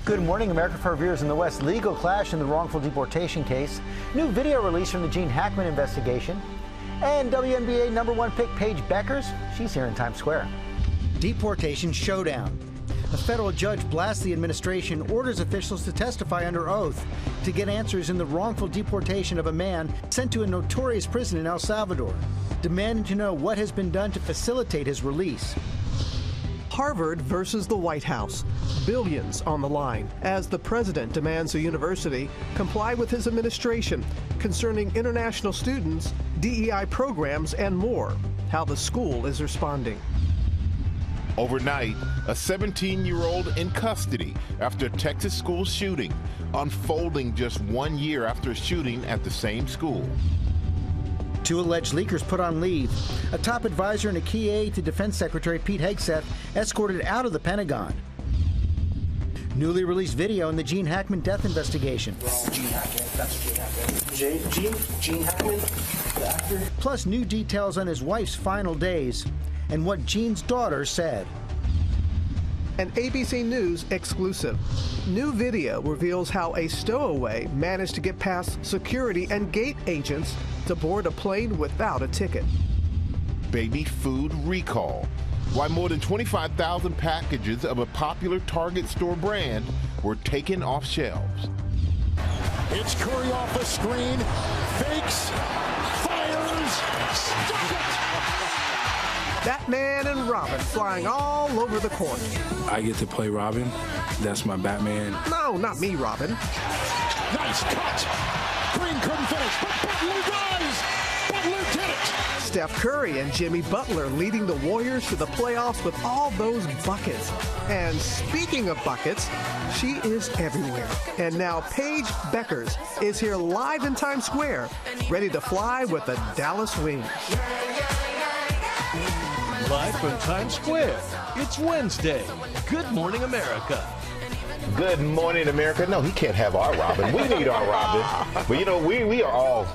Good morning, America. For our viewers in the West, legal clash in the wrongful deportation case, new video released from the Gene Hackman investigation, and WNBA #1 pick Paige Bueckers. She's here in Times Square. Deportation showdown. A federal judge blasts the administration, orders officials to testify under oath to get answers in the wrongful deportation of a man sent to a notorious prison in El Salvador, demanding to know what has been done to facilitate his release. Harvard versus the White House. Billions on the line as the president demands the university comply with his administration concerning international students, DEI programs, and more. How the school is responding. Overnight, a 17-year-old in custody after a Texas school shooting, unfolding just 1 year after a shooting at the same school. Two alleged leakers put on leave. A top advisor and a key aide to Defense Secretary Pete Hegseth escorted out of the Pentagon. Newly released video in the Gene Hackman death investigation. Gene Hackman, that's Gene Hackman. Gene Hackman, the actor. Plus new details on his wife's final days and what Gene's daughter said. An ABC News exclusive. New video reveals how a stowaway managed to get past security and gate agents to board a plane without a ticket. Baby food recall. Why more than 25,000 packages of a popular Target store brand were taken off shelves. It's Curry off the screen, fakes, fires, stuck it! Batman and Robin flying all over the court. I get to play Robin. That's my Batman. No, not me, Robin. Nice cut! Green couldn't finish, but Butler does! Butler did it! Steph Curry and Jimmy Butler leading the Warriors to the playoffs with all those buckets. And speaking of buckets, she is everywhere. And now Paige Bueckers is here live in Times Square, ready to fly with the Dallas Wings. Live from Times Square, it's Wednesday. Good morning, America. Good morning, America. No, he can't have our Robin. We need our Robin. But you know, we are all,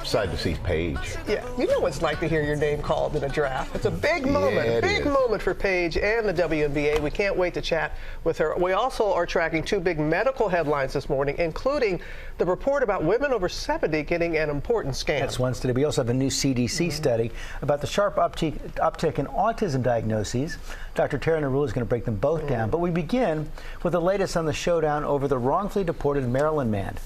excited to see Paige. Yeah, you know what it's like to hear your name called in a draft. It's a big moment, big moment for Paige and the WNBA. We can't wait to chat with her. We also are tracking two big medical headlines this morning, including the report about women over 70 getting an important scan. That's Wednesday. We also have a new CDC study about the sharp uptick in autism diagnoses. Dr. Tara Narula is going to break them both down. But we begin with the latest on the showdown over the wrongfully deported Maryland man.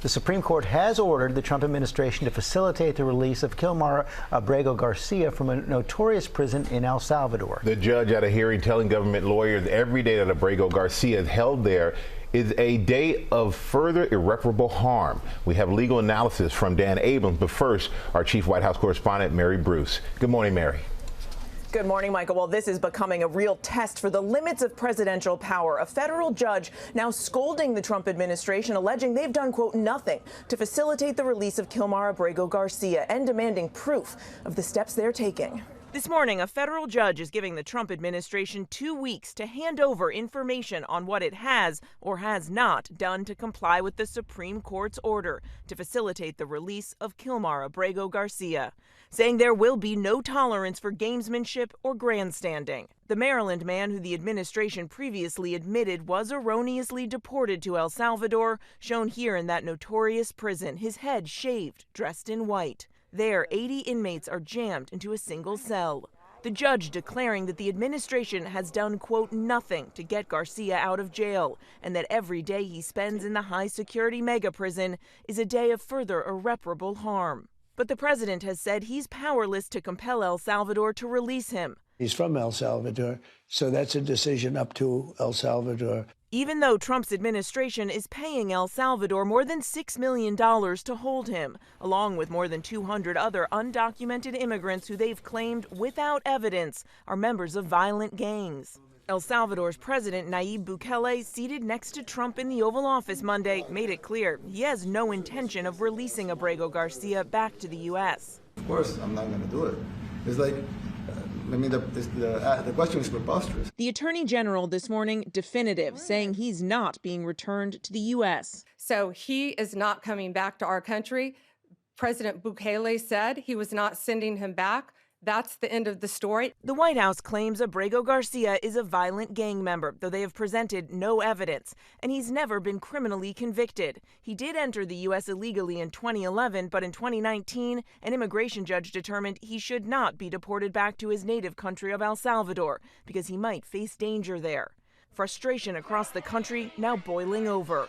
The Supreme Court has ordered the Trump administration to facilitate the release of Kilmar Abrego Garcia from a notorious prison in El Salvador. The judge at a hearing telling government lawyers every day that Abrego Garcia is held there is a day of further irreparable harm. We have legal analysis from Dan Abrams, but first, our chief White House correspondent, Mary Bruce. Good morning, Mary. Good morning, Michael. Well, this is becoming a real test for the limits of presidential power. A federal judge now scolding the Trump administration, alleging they've done, quote, nothing to facilitate the release of Kilmar Abrego Garcia and demanding proof of the steps they're taking. This morning, a federal judge is giving the Trump administration 2 weeks to hand over information on what it has or has not done to comply with the Supreme Court's order to facilitate the release of Kilmar Abrego Garcia, saying there will be no tolerance for gamesmanship or grandstanding. The Maryland man, who the administration previously admitted was erroneously deported to El Salvador, shown here in that notorious prison, his head shaved, dressed in white. There, 80 inmates are jammed into a single cell. The judge declaring that the administration has done, quote, nothing to get Garcia out of jail, and that every day he spends in the high-security mega prison is a day of further irreparable harm. But the president has said he's powerless to compel El Salvador to release him. He's from El Salvador, so that's a decision up to El Salvador. Even though Trump's administration is paying El Salvador more than $6 million to hold him, along with more than 200 other undocumented immigrants who they've claimed without evidence are members of violent gangs. El Salvador's President Nayib Bukele, seated next to Trump in the Oval Office Monday, made it clear he has no intention of releasing Abrego Garcia back to the U.S. Of course, I'm not going to do it. It's like, the question is preposterous. The Attorney General this morning definitive, saying he's not being returned to the U.S. So he is not coming back to our country. President Bukele said he was not sending him back. That's the end of the story. The White House claims Abrego Garcia is a violent gang member, though they have presented no evidence, and he's never been criminally convicted. He did enter the U.S. illegally in 2011, but in 2019, an immigration judge determined he should not be deported back to his native country of El Salvador because he might face danger there. Frustration across the country now boiling over.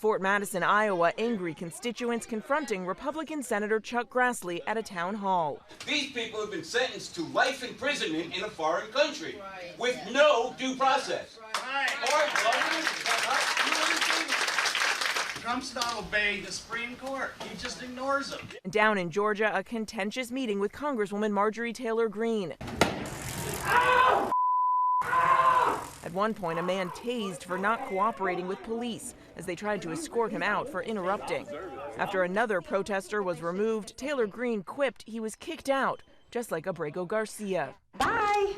Fort Madison, Iowa, angry constituents confronting Republican Senator Chuck Grassley at a town hall. These people have been sentenced to life imprisonment in a foreign country with no due process. Trump's not obeying the Supreme Court. He just ignores them. Down in Georgia, a contentious meeting with Congresswoman Marjorie Taylor Greene. At one point, a man tased for not cooperating with police as they tried to escort him out for interrupting. After another protester was removed, Taylor Greene quipped he was kicked out, just like Abrego Garcia. Bye.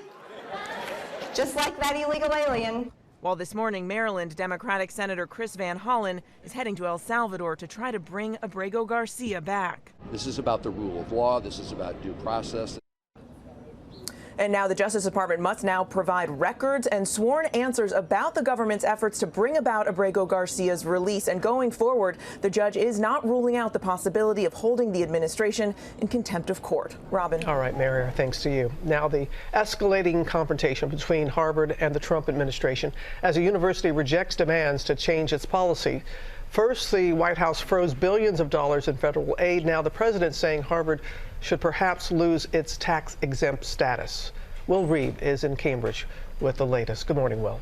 Just like that illegal alien. While this morning, Maryland Democratic Senator Chris Van Hollen is heading to El Salvador to try to bring Abrego Garcia back. This is about the rule of law. This is about due process. And now the Justice Department must now provide records and sworn answers about the government's efforts to bring about Abrego Garcia's release. And going forward, the judge is not ruling out the possibility of holding the administration in contempt of court. Robin. All right, Mary, thanks to you. Now the escalating confrontation between Harvard and the Trump administration as a university rejects demands to change its policy. First, the White House froze billions of dollars in federal aid. Now the president's saying Harvard should perhaps lose its tax-exempt status. Will Reed is in Cambridge with the latest. Good morning, Will.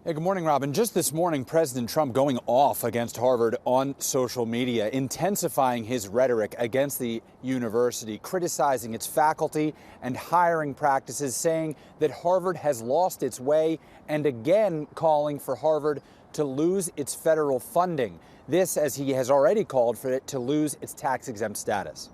Hey, good morning, Robin. Just this morning, President Trump going off against Harvard on social media, intensifying his rhetoric against the university, criticizing its faculty and hiring practices, saying that Harvard has lost its way, and again calling for Harvard to lose its federal funding. This, as he has already called for it to lose its tax-exempt status.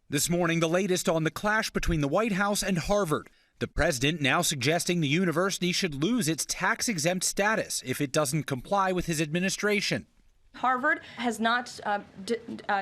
This morning, the latest on the clash between the White House and Harvard. The president now suggesting the university should lose its tax-exempt status if it doesn't comply with his administration. Harvard has not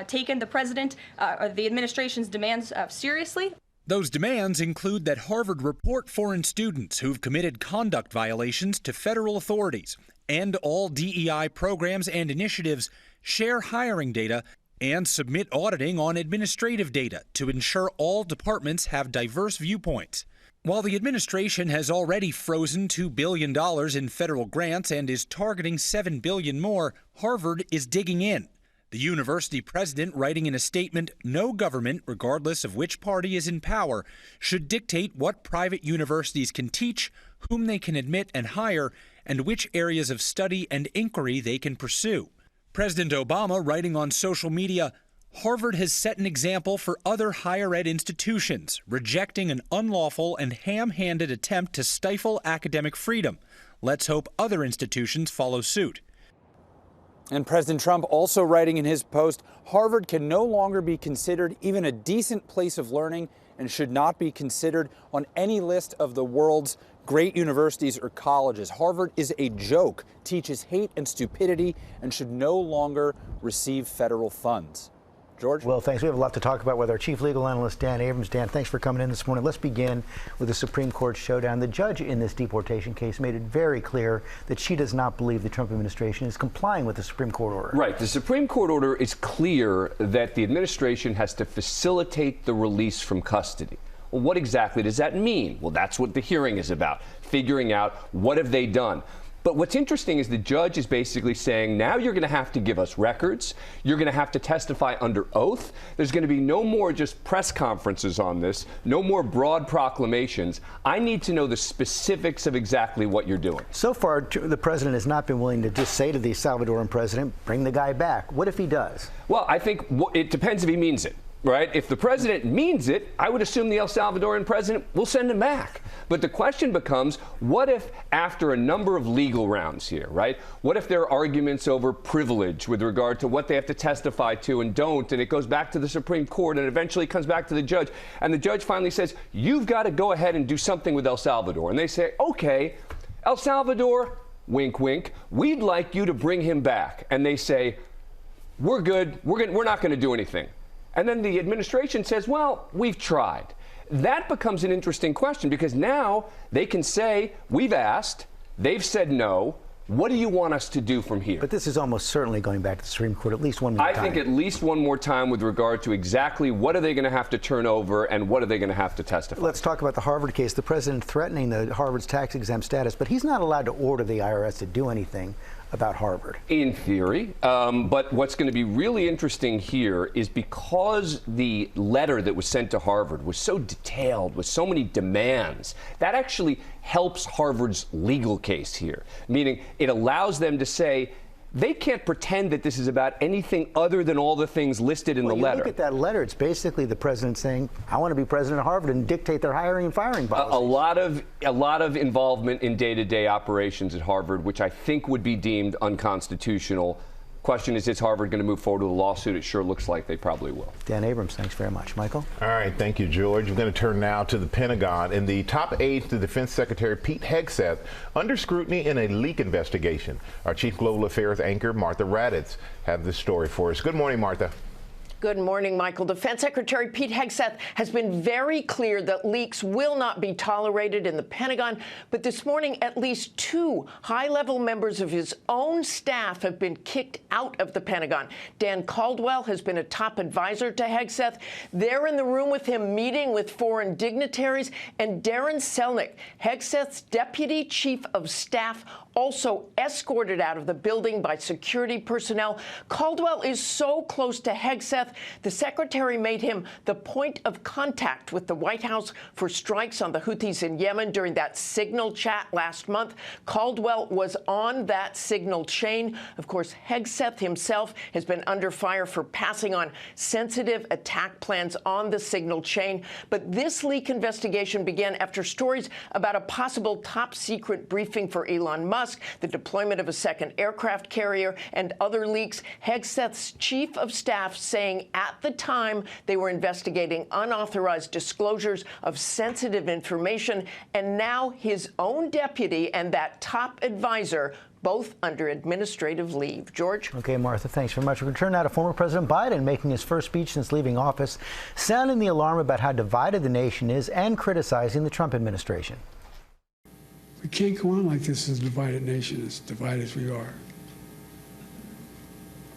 taken the president or the administration's demands seriously. Those demands include that Harvard report foreign students who've committed conduct violations to federal authorities, and all DEI programs and initiatives share hiring data and submit auditing on administrative data to ensure all departments have diverse viewpoints. While the administration has already frozen $2 billion in federal grants and is targeting $7 billion more, Harvard is digging in. The university president writing in a statement, no government, regardless of which party is in power, should dictate what private universities can teach, whom they can admit and hire, and which areas of study and inquiry they can pursue. President Obama writing on social media, Harvard has set an example for other higher ed institutions, rejecting an unlawful and ham-handed attempt to stifle academic freedom. Let's hope other institutions follow suit. And President Trump also writing in his post, Harvard can no longer be considered even a decent place of learning and should not be considered on any list of the world's great universities or colleges. Harvard is a joke, teaches hate and stupidity, and should no longer receive federal funds. George? Well, thanks. We have a lot to talk about with our chief legal analyst, Dan Abrams. Dan, thanks for coming in this morning. Let's begin with the Supreme Court showdown. The judge in this deportation case made it very clear that she does not believe the Trump administration is complying with the Supreme Court order. Right. The Supreme Court order is clear that the administration has to facilitate the release from custody. Well, what exactly does that mean? Well, that's what the hearing is about, figuring out what have they done. But what's interesting is the judge is basically saying, now you're going to have to give us records. You're going to have to testify under oath. There's going to be no more just press conferences on this, no more broad proclamations. I need to know the specifics of exactly what you're doing. So far, the president has not been willing to just say to the Salvadoran president, bring the guy back. What if he does? Well, I think it depends if he means it. Right? If the president means it, I would assume the El Salvadoran president will send him back. But the question becomes, what if after a number of legal rounds here, right? What if there are arguments over privilege with regard to what they have to testify to and don't, and it goes back to the Supreme Court and eventually comes back to the judge, and the judge finally says, you've got to go ahead and do something with El Salvador. And they say, okay, El Salvador, wink, wink, we'd like you to bring him back. And they say, we're good, we're not going to do anything. And then the administration says, well, we've tried. That becomes an interesting question because now they can say, we've asked, they've said no. What do you want us to do from here? But this is almost certainly going back to the Supreme Court at least one more time. I think at least one more time with regard to exactly what are they going to have to turn over and what are they going to have to testify. Let's talk about the Harvard case. The president threatening the Harvard's tax-exempt status, but he's not allowed to order the IRS to do anything about Harvard. In theory. But what's going to be really interesting here is because the letter that was sent to Harvard was so detailed, with so many demands, that actually helps Harvard's legal case here. Meaning it allows them to say, they can't pretend that this is about anything other than all the things listed in the letter. Look at that letter. It's basically the president saying, I want to be president of Harvard and dictate their hiring and firing policies. A lot of involvement in day-to-day operations at Harvard, which I think would be deemed unconstitutional. Question is Harvard going to move forward with a lawsuit? It sure looks like they probably will. Dan Abrams, thanks very much. Michael? All right, thank you, George. We're going to turn now to the Pentagon. And the top aide to Defense Secretary Pete Hegseth under scrutiny in a leak investigation. Our Chief Global Affairs anchor, Martha Raddatz, has this story for us. Good morning, Martha. Good morning, Michael. Defense Secretary Pete Hegseth has been very clear that leaks will not be tolerated in the Pentagon. But this morning, at least 2 high-level members of his own staff have been kicked out of the Pentagon. Dan Caldwell has been a top advisor to Hegseth. They're in the room with him meeting with foreign dignitaries. And Darren Selnick, Hegseth's deputy chief of staff, also escorted out of the building by security personnel. Caldwell is so close to Hegseth, the secretary made him the point of contact with the White House for strikes on the Houthis in Yemen during that signal chat last month. Caldwell was on that signal chain. Of course, Hegseth himself has been under fire for passing on sensitive attack plans on the signal chain. But this leak investigation began after stories about a possible top-secret briefing for Elon Musk, the deployment of a second aircraft carrier, and other leaks. Hegseth's chief of staff saying at the time they were investigating unauthorized disclosures of sensitive information, and now his own deputy and that top advisor both under administrative leave. George? Okay, Martha, thanks very much. We return now to former President Biden making his first speech since leaving office, sounding the alarm about how divided the nation is and criticizing the Trump administration. We can't go on like this as a divided nation, as divided as we are.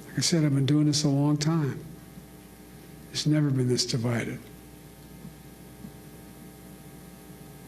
Like I said, I've been doing this a long time. It's never been this divided.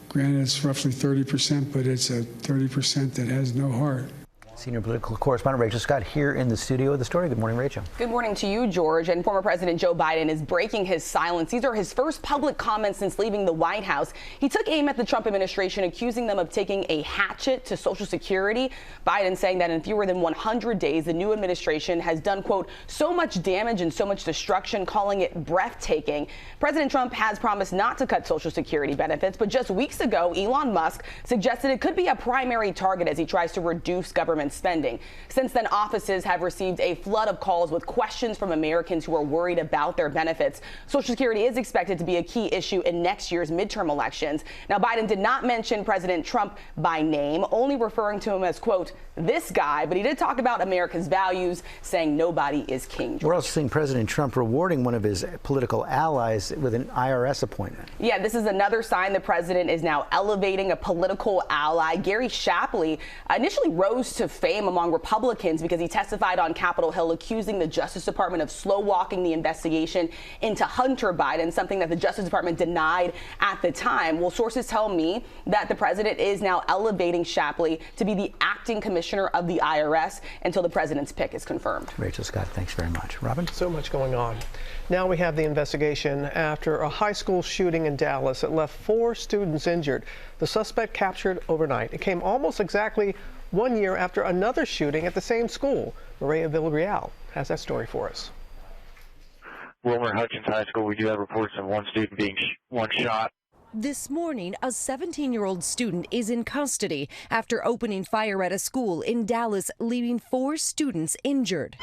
Granted, it's roughly 30%, but it's a 30% that has no heart. Senior political correspondent Rachel Scott here in the studio with the story. Good morning, Rachel. Good morning to you, George. And former President Joe Biden is breaking his silence. These are his first public comments since leaving the White House. He took aim at the Trump administration, accusing them of taking a hatchet to Social Security. Biden saying that in fewer than 100 days, the new administration has done, quote, so much damage and so much destruction, calling it breathtaking. President Trump has promised not to cut Social Security benefits, but just weeks ago, Elon Musk suggested it could be a primary target as he tries to reduce government spending. Since then, offices have received a flood of calls with questions from Americans who are worried about their benefits. Social Security is expected to be a key issue in next year's midterm elections. Now, Biden did not mention President Trump by name, only referring to him as, quote, this guy, but he did talk about America's values, saying nobody is king. We're also seeing President Trump rewarding one of his political allies with an IRS appointment. Yeah, this is another sign the president is now elevating a political ally. Gary Shapley initially rose to fame among Republicans because he testified on Capitol Hill accusing the Justice Department of slow-walking the investigation into Hunter Biden, something that the Justice Department denied at the time. Well, sources tell me that the president is now elevating Shapley to be the acting commissioner of the IRS until the president's pick is confirmed. Rachel Scott, thanks very much. Robin? So much going on. Now we have the investigation after a high school shooting in Dallas that left 4 students injured. The suspect captured overnight. It came almost exactly 1 year after another shooting at the same school. Maria Villarreal has that story for us. Wilmer Hutchins High School, we do have reports of one student being one shot. This morning, a 17-year-old student is in custody after opening fire at a school in Dallas, leaving 4 students injured.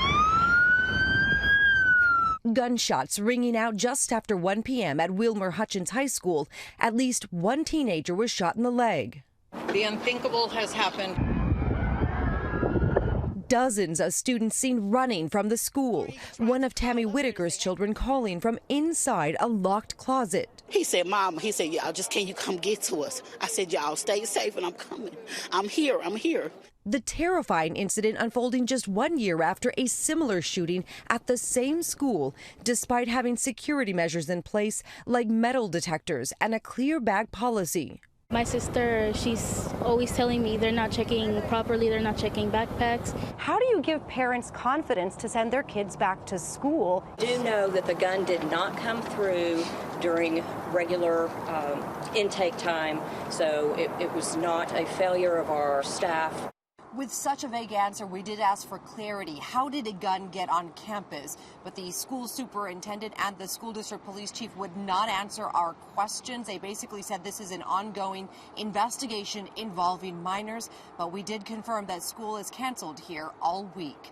Gunshots ringing out just after 1 p.m. at Wilmer Hutchins High School. At least one teenager was shot in the leg. The unthinkable has happened. dozens of students seen running from the school. One of Tammy Whitaker's children calling from inside a locked closet. He said, Mom, he said, y'all, just can you come get to us? I said, y'all, stay safe, and I'm coming. I'm here. The terrifying incident unfolding just 1 year after a similar shooting at the same school, despite having security measures in place like metal detectors and a clear bag policy. My sister, she's always telling me they're not checking properly, they're not checking backpacks. How do you give parents confidence to send their kids back to school? Do know that the gun did not come through during regular intake time, so it was not a failure of our staff. With such a vague answer, we did ask for clarity. How did a gun get on campus? But the school superintendent and the school district police chief would not answer our questions. They basically said this is an ongoing investigation involving minors. But we did confirm that school is canceled here all week.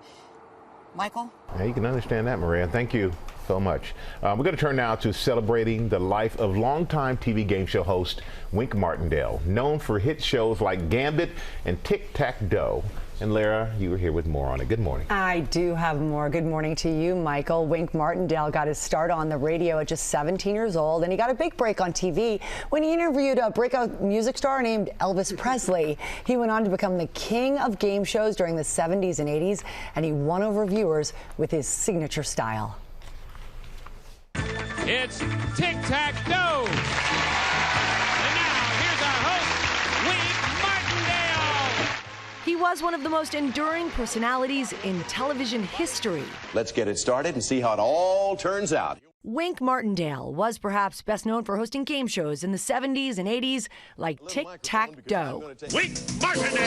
Michael? Yeah, you can understand that, Maria. Thank you so much. We're going to turn now to celebrating the life of longtime TV game show host Wink Martindale, known for hit shows like Gambit and Tic-Tac-Doe. And Lara, you were here with more on it. Good morning. I do have more. Good morning to you, Michael. Wink Martindale got his start on the radio at just 17 years old, and he got a big break on TV when he interviewed a breakout music star named Elvis Presley. He went on to become the king of game shows during the 70s and 80s, and he won over viewers with his signature style. It's Tic-Tac-Doe. And now, here's our host, Wink Martindale. He was one of the most enduring personalities in television history. Let's get it started and see how it all turns out. Wink Martindale was perhaps best known for hosting game shows in the 70s and 80s like Tic-Tac-Doe. Wink Martindale.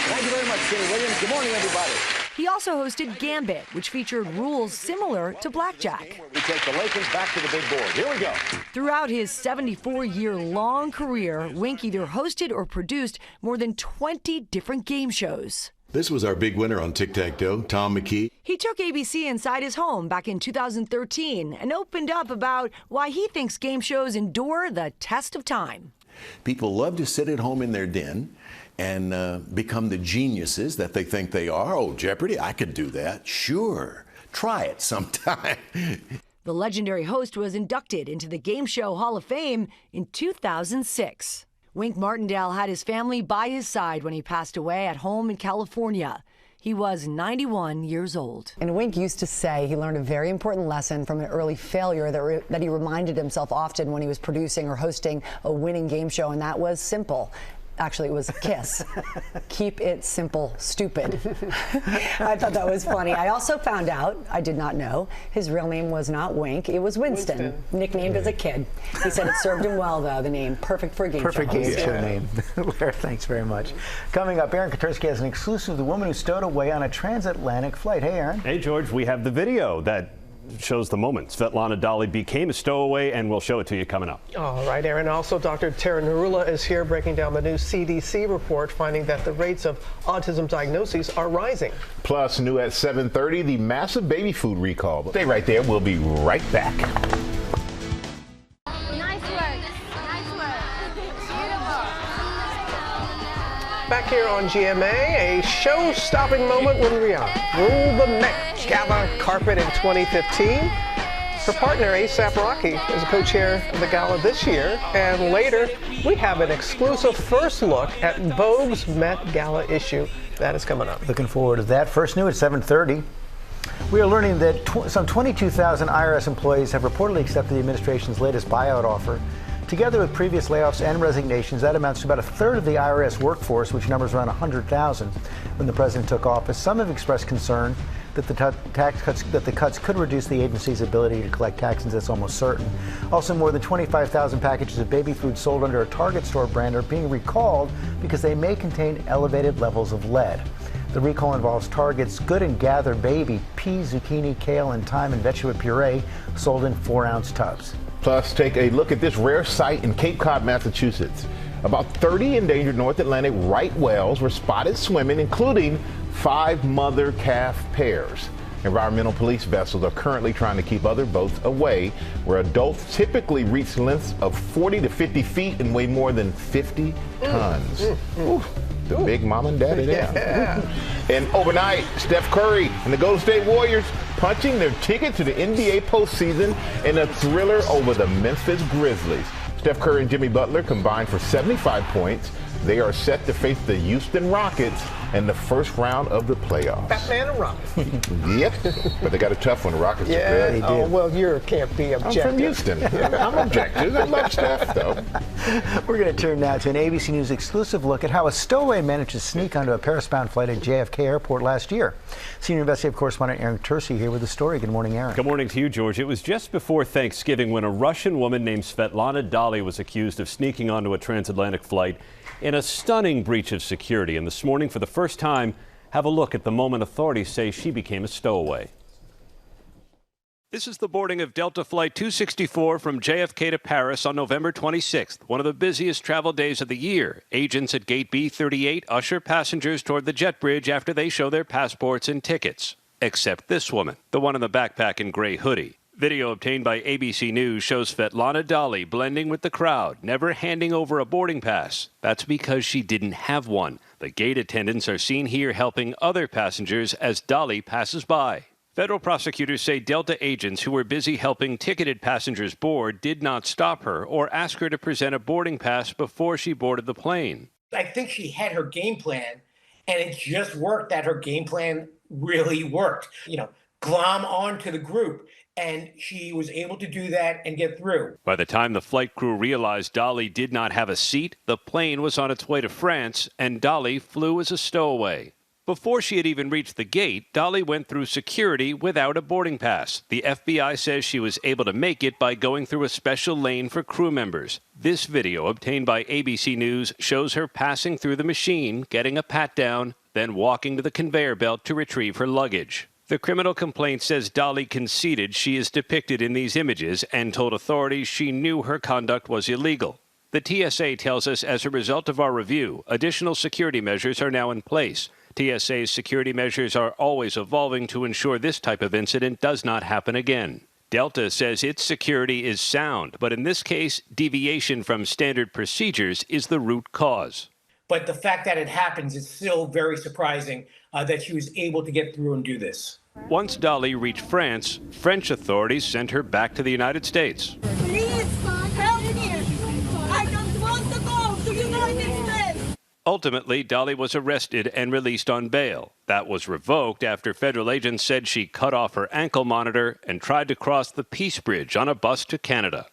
Thank you very much, Kenny Williams. Good morning, everybody. He also hosted Gambit, which featured rules similar to blackjack. We take the Lakers back to the big board. Here we go. Throughout his 74-year-long career, Wink either hosted or produced more than 20 different game shows. This was our big winner on Tic-Tac-Doe, Tom McKee. He took ABC inside his home back in 2013 and opened up about why he thinks game shows endure the test of time. People love to sit at home in their den and become the geniuses that they think they are. Oh, Jeopardy, I could do that. Sure. Try it sometime. The legendary host was inducted into the Game Show Hall of Fame in 2006. Wink Martindale had his family by his side when he passed away at home in California. He was 91 years old. And Wink used to say he learned a very important lesson from an early failure that he reminded himself often when he was producing or hosting a winning game show, and that was simple. Actually, it was KISS. Keep it simple, stupid. I thought that was funny. I also found out, I did not know, his real name was not Wink, it was Winston. Nicknamed as a kid. He said it served him well, though, the name. Perfect for a game show. Perfect game show name. Lara, thanks very much. Coming up, Aaron Katersky has an exclusive of the woman who stowed away on a transatlantic flight. Hey, Aaron. Hey, George, we have the video that shows the moment Svetlana Dali became a stowaway, and we'll show it to you coming up. All right, Aaron. Also, Dr. Tara Narula is here breaking down the new CDC report, finding that the rates of autism diagnoses are rising. Plus, new at 7:30, the massive baby food recall. Stay right there. We'll be right back. Nice work. Nice work. Beautiful. Back here on GMA, a show-stopping moment when Rihanna ruled the Met Gala carpet in 2015. Her partner, A$AP Rocky, is a co-chair of the gala this year. And later, we have an exclusive first look at Vogue's Met Gala issue. That is coming up. Looking forward to that. First new at 7:30. We are learning that some 22,000 IRS employees have reportedly accepted the administration's latest buyout offer. Together with previous layoffs and resignations, that amounts to about a third of the IRS workforce, which numbers around 100,000 when the president took office. Some have expressed concern that the cuts could reduce the agency's ability to collect taxes. That's almost certain. Also, more than 25,000 packages of baby food sold under a Target store brand are being recalled because they may contain elevated levels of lead. The recall involves Target's Good and Gather baby pea, zucchini, kale, and thyme and vegetable puree sold in 4-ounce tubs. Plus, take a look at this rare site in Cape Cod, Massachusetts. About 30 endangered North Atlantic right whales were spotted swimming, including 5 mother-calf pairs. Environmental police vessels are currently trying to keep other boats away, where adults typically reach lengths of 40 to 50 feet and weigh more than 50 tons. The big mom and daddy there. Yeah. And overnight, Steph Curry and the Golden State Warriors punching their ticket to the NBA postseason in a thriller over the Memphis Grizzlies. Steph Curry and Jimmy Butler combined for 75 points. They are set to face the Houston Rockets in the first round of the playoffs. Batman and Robin. Yep, but they got a tough one. The Rockets are good. Yeah. Oh, well, you can't be objective. I'm from Houston. I'm objective. I love Steph, though. We're going to turn now to an ABC News exclusive look at how a stowaway managed to sneak onto a Paris-bound flight at JFK Airport last year. Senior investigative correspondent Aaron Tercy here with the story. Good morning, Aaron. Good morning to you, George. It was just before Thanksgiving when a Russian woman named Svetlana Dali was accused of sneaking onto a transatlantic flight in a stunning breach of security. And this morning, for the first time, have a look at the moment authorities say she became a stowaway. This is the boarding of Delta Flight 264 from JFK to Paris on November 26th, one of the busiest travel days of the year. Agents at Gate B38 usher passengers toward the jet bridge after they show their passports and tickets. Except this woman, the one in the backpack and gray hoodie. Video obtained by ABC News shows Svetlana Dali blending with the crowd, never handing over a boarding pass. That's because she didn't have one. The gate attendants are seen here helping other passengers as Dali passes by. Federal prosecutors say Delta agents who were busy helping ticketed passengers board did not stop her or ask her to present a boarding pass before she boarded the plane. I think she had her game plan, and it just worked that her game plan really worked. Glom onto the group. And she was able to do that and get through. By the time the flight crew realized Dali did not have a seat, the plane was on its way to France, and Dali flew as a stowaway. Before she had even reached the gate, Dali went through security without a boarding pass. The FBI says she was able to make it by going through a special lane for crew members. This video, obtained by ABC News, shows her passing through the machine, getting a pat-down, then walking to the conveyor belt to retrieve her luggage. The criminal complaint says Dali conceded she is depicted in these images and told authorities she knew her conduct was illegal. The TSA tells us as a result of our review, additional security measures are now in place. TSA's security measures are always evolving to ensure this type of incident does not happen again. Delta says its security is sound, but in this case, deviation from standard procedures is the root cause. But the fact that it happens is still very surprising that she was able to get through and do this. Once Dali reached France, French authorities sent her back to the United States. Please help me. I don't want to go to the United States. Ultimately, Dali was arrested and released on bail. That was revoked after federal agents said she cut off her ankle monitor and tried to cross the Peace Bridge on a bus to Canada.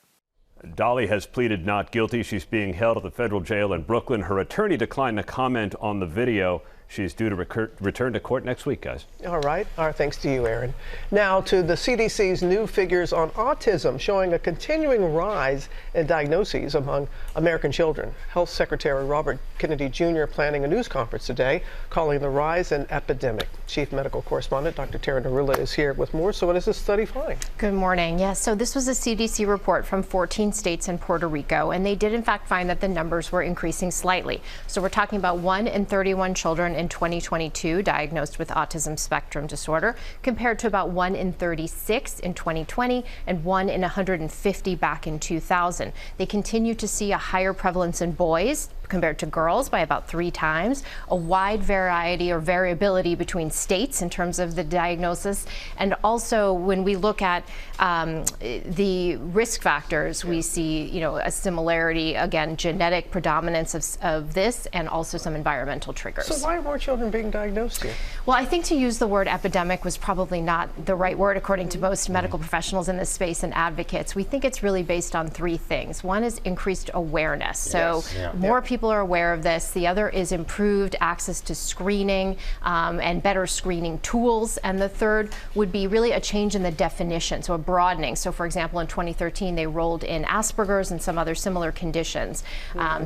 Dali has pleaded not guilty. She's being held at the federal jail in Brooklyn. Her attorney declined to comment on the video. She's due to return to court next week, guys. All right. Our thanks to you, Aaron. Now to the CDC's new figures on autism showing a continuing rise in diagnoses among American children. Health Secretary Robert Kennedy Jr. planning a news conference today calling the rise an epidemic. Chief Medical Correspondent Dr. Tara Narula is here with more. So what does this study find? Good morning. Yes, so this was a CDC report from 14 states and Puerto Rico, and they did in fact find that the numbers were increasing slightly. So we're talking about 1 in 31 children in 2022 diagnosed with autism spectrum disorder, compared to about 1 in 36 in 2020 and 1 in 150 back in 2000. They continue to see a higher prevalence in boys compared to girls by about 3 times, a wide variety or variability between states in terms of the diagnosis. And also when we look at the risk factors, we see, a similarity, again, genetic predominance of this and also some environmental triggers. So why are more children being diagnosed here? Well, I think to use the word epidemic was probably not the right word according to most medical professionals in this space and advocates. We think it's really based on 3 things. One is increased awareness. So more people are aware of this. The other is improved access to screening and better screening tools. And the third would be really a change in the definition, so a broadening. So for example, in 2013, they rolled in Asperger's and some other similar conditions.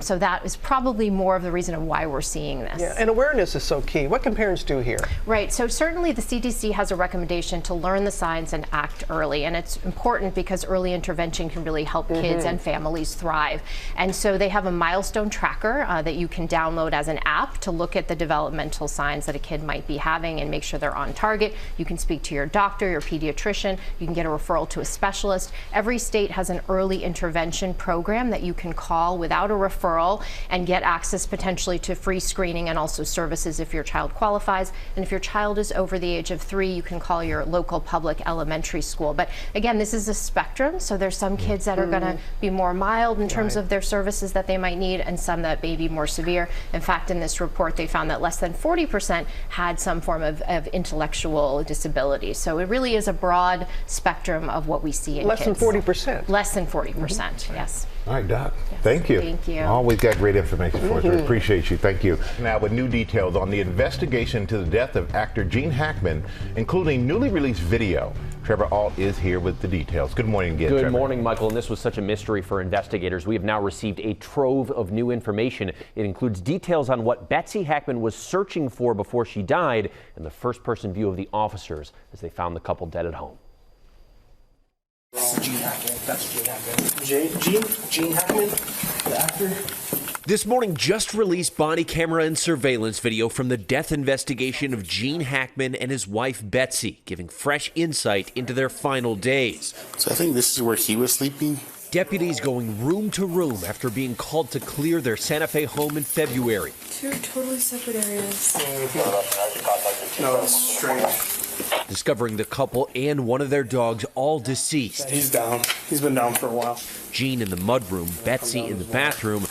So that is probably more of the reason of why we're seeing this. Yeah, and awareness is so key. What can parents do here? Right, so certainly the CDC has a recommendation to learn the signs and act early. And it's important because early intervention can really help kids and families thrive. And so they have a milestone tracker tracker that you can download as an app to look at the developmental signs that a kid might be having and make sure they're on target. You can speak to your doctor, your pediatrician. You can get a referral to a specialist. Every state has an early intervention program that you can call without a referral and get access potentially to free screening and also services if your child qualifies. And if your child is over the age of 3, you can call your local public elementary school. But again, this is a spectrum, so there's some kids that are going to be more mild in terms of their services that they might need, and some that may be more severe. In fact, in this report, they found that less than 40% had some form of intellectual disability. So it really is a broad spectrum of what we see in Less kids. than 40%. Less than 40%, yes. All right, Doc. Yes. Thank you. Thank you. Always got great information for us. We appreciate you. Thank you. Now, with new details on the investigation into the death of actor Gene Hackman, including newly released video. Trevor Ault is here with the details. Good morning again, Trevor. Good morning, Michael. And this was such a mystery for investigators. We have now received a trove of new information. It includes details on what Betsy Hackman was searching for before she died and the first-person view of the officers as they found the couple dead at home. Gene Hackman. That's Gene Hackman. Gene Hackman, the actor. This morning, just released body camera and surveillance video from the death investigation of Gene Hackman and his wife Betsy, giving fresh insight into their final days. So I think this is where he was sleeping. Deputies going room to room after being called to clear their Santa Fe home in February. Two totally separate areas. No, it's strange. Discovering the couple and one of their dogs all deceased. He's down. He's been down for a while. Gene in the mudroom, Betsy in the bathroom.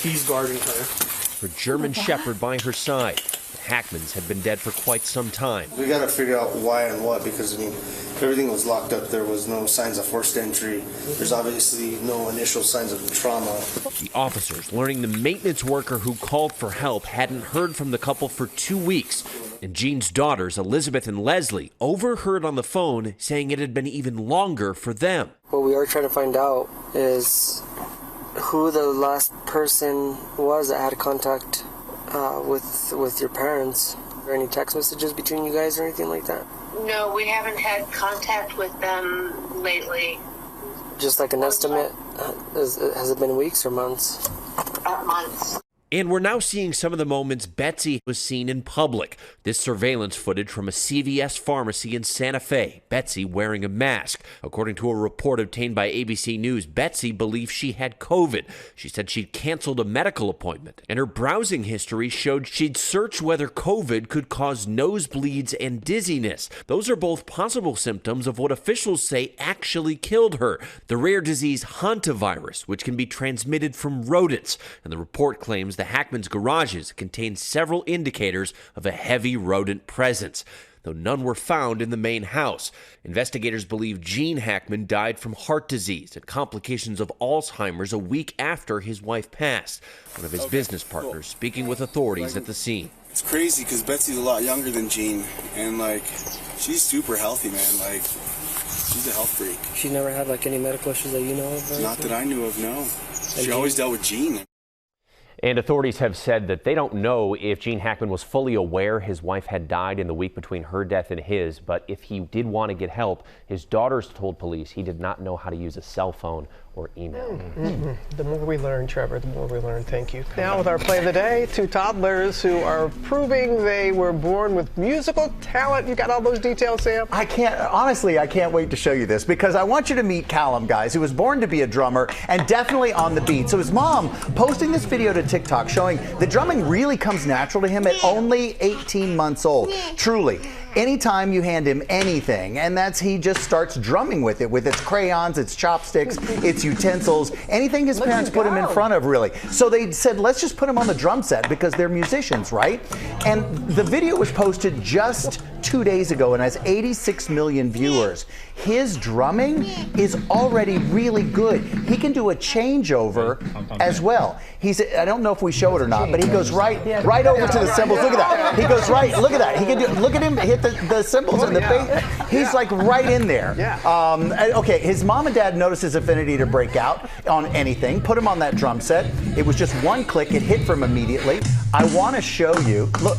He's guarding her. Her German Shepherd by her side. The Hackmans had been dead for quite some time. We got to figure out why and what, because I mean, everything was locked up. There was no signs of forced entry. There's obviously no initial signs of trauma. The officers learning the maintenance worker who called for help hadn't heard from the couple for 2 weeks. And Gene's daughters, Elizabeth and Leslie, overheard on the phone saying it had been even longer for them. What we are trying to find out is who the last person was that had contact with your parents. Are there any text messages between you guys or anything like that? No, we haven't had contact with them lately. Just like an estimate, has it been weeks or months? Months. And we're now seeing some of the moments Betsy was seen in public. This surveillance footage from a CVS pharmacy in Santa Fe. Betsy wearing a mask. According to a report obtained by ABC News, Betsy believed she had COVID. She said she'd canceled a medical appointment, and her browsing history showed she'd searched whether COVID could cause nosebleeds and dizziness. Those are both possible symptoms of what officials say actually killed her, the rare disease hantavirus, which can be transmitted from rodents. And the report claims the Hackman's garages contain several indicators of a heavy rodent presence, though none were found in the main house. Investigators believe Gene Hackman died from heart disease and complications of Alzheimer's a week after his wife passed. One of his business partners speaking with authorities at the scene. It's crazy because Betsy's a lot younger than Gene, and like, she's super healthy, man. Like, she's a health freak. She's never had like any medical issues that you know of? Not that I knew of, no. She always dealt with Gene. And authorities have said that they don't know if Gene Hackman was fully aware his wife had died in the week between her death and his, but if he did want to get help, his daughters told police he did not know how to use a cell phone or email. The more we learn, Trevor, the more we learn. Thank you. Now with our play of the day, two toddlers who are proving they were born with musical talent. You got all those details, Sam? I can't wait to show you this because I want you to meet Callum, guys, who was born to be a drummer and definitely on the beat. So his mom posting this video to TikTok showing that drumming really comes natural to him at only 18 months old. Truly. Anytime you hand him anything, and he just starts drumming with it, with its crayons, its chopsticks, its utensils, anything his parents put him in front of, really. So they said, let's just put him on the drum set because they're musicians, right? And the video was posted just 2 days ago and has 86 million viewers. His drumming is already really good. He can do a changeover as well. I don't know if we show it or not, but he goes right over to the cymbals. Look at that. He goes right. Look at that. He can do. Look at him hit the cymbals and the bass. He's like right in there. Okay. His mom and dad noticed his affinity to break out on anything. Put him on that drum set. It was just one click. It hit for him immediately. I want to show you. Look.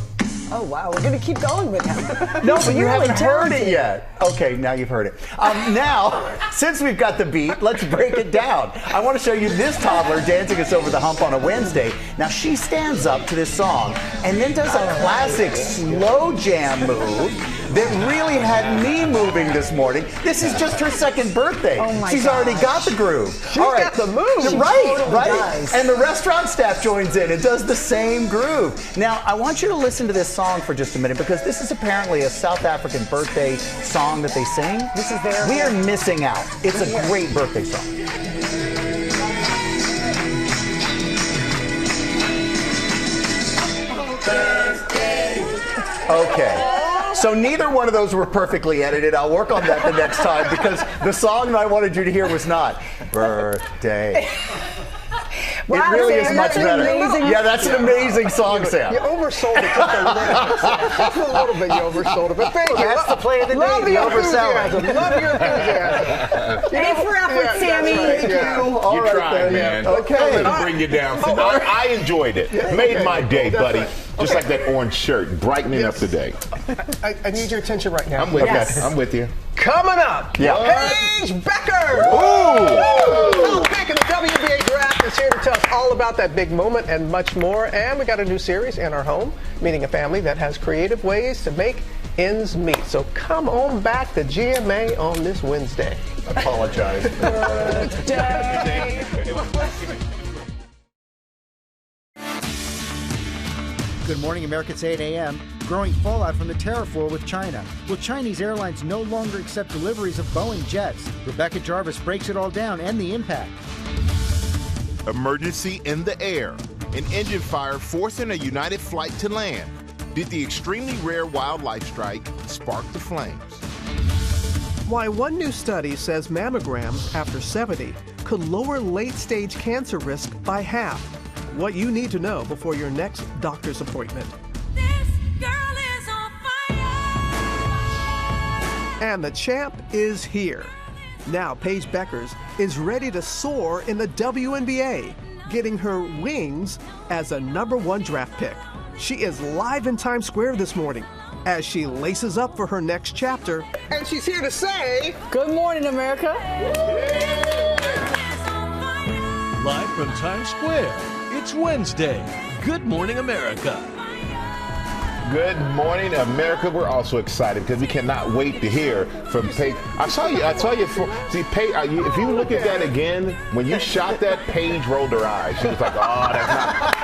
Oh, wow. We're going to keep going with him. No, but you haven't heard it yet. Okay, now you've heard it. Now, since we've got the beat, let's break it down. I want to show you this toddler dancing us over the hump on a Wednesday. Now, she stands up to this song and then does a classic slow jam move that really had me moving this morning. This is just her second birthday. Oh my She's already got the groove. She's got the move. Right. Does. And the restaurant staff joins in. It does the same groove. Now, I want you to listen to this song for just a minute because this is apparently a South African birthday song that they sing. This is their. We are missing out. It's a great birthday song. Okay. So neither one of those were perfectly edited. I'll work on that the next time because the song that I wanted you to hear was not birthday. Wow, it really Sam, is much better. Yeah, that's an amazing song, Sam. You oversold it just a little bit. Just a little bit you oversold it. But thank you. That's the play of the Love day, the your overselling. enthusiasm. Love your enthusiasm. Pay for effort, Sammy. Thank you. All You right, tried, then. man. Okay. Don't let him bring you down. See, I enjoyed it. Made my day, That's buddy. right. Just like that orange shirt, brightening up the day. I need your attention right now. I'm with you. I'm with you. Coming up, Paige Becker. Ooh. Pick in the WNBA draft is here to tell us all about that big moment and much more. And we got a new series in our home, meeting a family that has creative ways to make ends meet. So come on back to GMA on this Wednesday. Apologize. Good morning, America. It's 8 a.m. Growing fallout from the tariff war with China. Will Chinese airlines no longer accept deliveries of Boeing jets? Rebecca Jarvis breaks it all down and the impact. Emergency in the air. An engine fire forcing a United flight to land. Did the extremely rare wildlife strike spark the flames? Why one new study says mammograms after 70 could lower late-stage cancer risk by half. What you need to know before your next doctor's appointment. This girl is on fire. And the champ is here. Now Paige Beckers is ready to soar in the WNBA, getting her wings as a #1 draft pick. She is live in Times Square this morning as she laces up for her next chapter. And she's here to say, Good morning, America. Live from Times Square, it's Wednesday. Good morning, America. Good morning, America. We're also excited because we cannot wait to hear from Paige. I saw you. See, Paige, if you look at that again, when you shot that, Paige rolled her eyes. She was like, "Oh,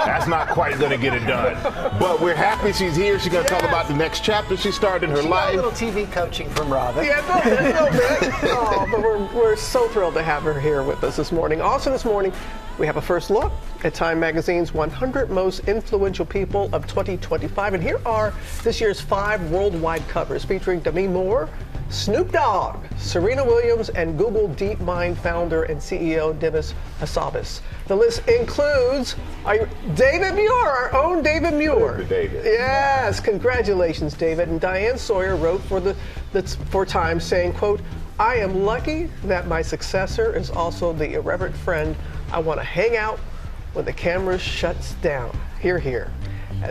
that's not quite going to get it done." But we're happy she's here. She's going to talk about the next chapter she started in her life. A little TV coaching from Robin. Yeah, no, man. Oh, but we're so thrilled to have her here with us this morning. Also this morning, we have a first look at Time Magazine's 100 Most Influential People of 2025. And here are this year's 5 worldwide covers featuring David Muir, Snoop Dogg, Serena Williams, and Google DeepMind founder and CEO Demis Hassabis. The list includes David Muir, our own David Muir. David. Yes, congratulations, David. And Diane Sawyer wrote for Time saying, quote, "I am lucky that my successor is also the irreverent friend I want to hang out when the camera shuts down." Hear, hear.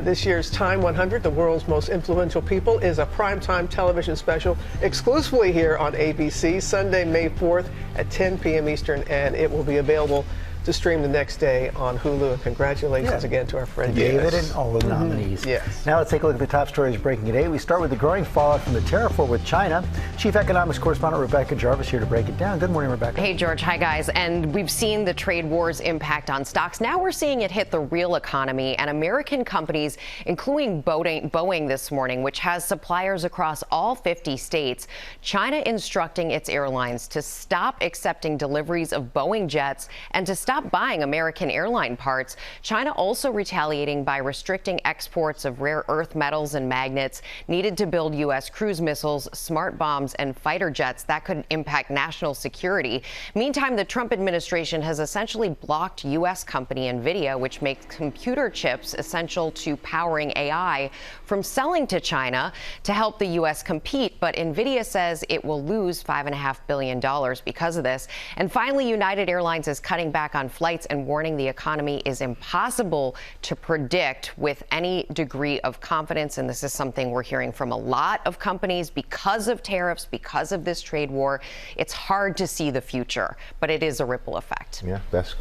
This year's Time 100, the world's most influential people, is a primetime television special exclusively here on ABC, Sunday, May 4th at 10 p.m. Eastern, and it will be available to stream the next day on Hulu. And congratulations again to our friend David and all the nominees. Yes. Now let's take a look at the top stories breaking today. We start with the growing fallout from the tariff war with China. Chief Economics Correspondent Rebecca Jarvis here to break it down. Good morning, Rebecca. Hey, George. Hi, guys. And we've seen the trade war's impact on stocks. Now we're seeing it hit the real economy and American companies, including Boeing this morning, which has suppliers across all 50 states. China instructing its airlines to stop accepting deliveries of Boeing jets and to stop buying American airline parts. China also retaliating by restricting exports of rare earth metals and magnets needed to build U.S. cruise missiles, smart bombs, and fighter jets that could impact national security. Meantime, the Trump administration has essentially blocked U.S. company NVIDIA, which makes computer chips essential to powering AI, from selling to China to help the U.S. compete. But NVIDIA says it will lose $5.5 billion because of this. And finally, United Airlines is cutting back on on flights and warning the economy is impossible to predict with any degree of confidence. And this is something we're hearing from a lot of companies because of tariffs, because of this trade war. It's hard to see the future, but it is a ripple effect. Yeah, that's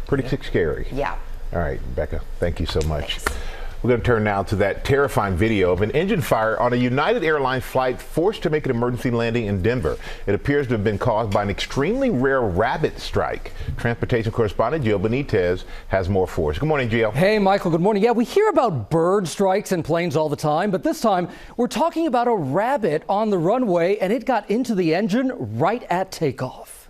pretty scary. Yeah. All right, Becca, thank you so much. Thanks. We're going to turn now to that terrifying video of an engine fire on a United Airlines flight forced to make an emergency landing in Denver. It appears to have been caused by an extremely rare rabbit strike. Transportation correspondent Gio Benitez has more for us. Good morning, Gio. Hey, Michael, good morning. Yeah, we hear about bird strikes in planes all the time, but this time we're talking about a rabbit on the runway, and it got into the engine right at takeoff.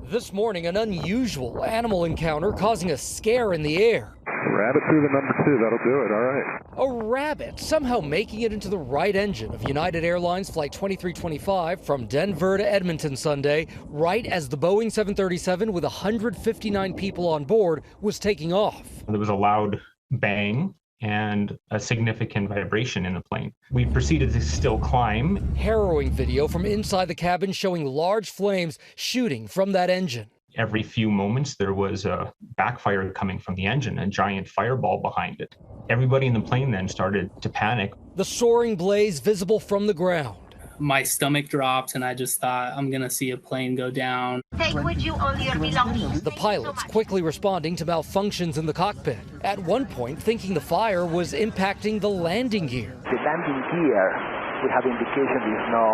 This morning, an unusual animal encounter causing a scare in the air. Rabbit through the number 2, that'll do it, all right. A rabbit somehow making it into the right engine of United Airlines Flight 2325 from Denver to Edmonton Sunday, right as the Boeing 737 with 159 people on board was taking off. There was a loud bang and a significant vibration in the plane. We proceeded to still climb. Harrowing video from inside the cabin showing large flames shooting from that engine. Every few moments, there was a backfire coming from the engine, a giant fireball behind it. Everybody in the plane then started to panic. The soaring blaze visible from the ground. My stomach dropped and I just thought, I'm gonna see a plane go down. Take with you all your belongings. The pilots quickly responding to malfunctions in the cockpit. At one point, thinking the fire was impacting the landing gear. The landing gear, we have indication is now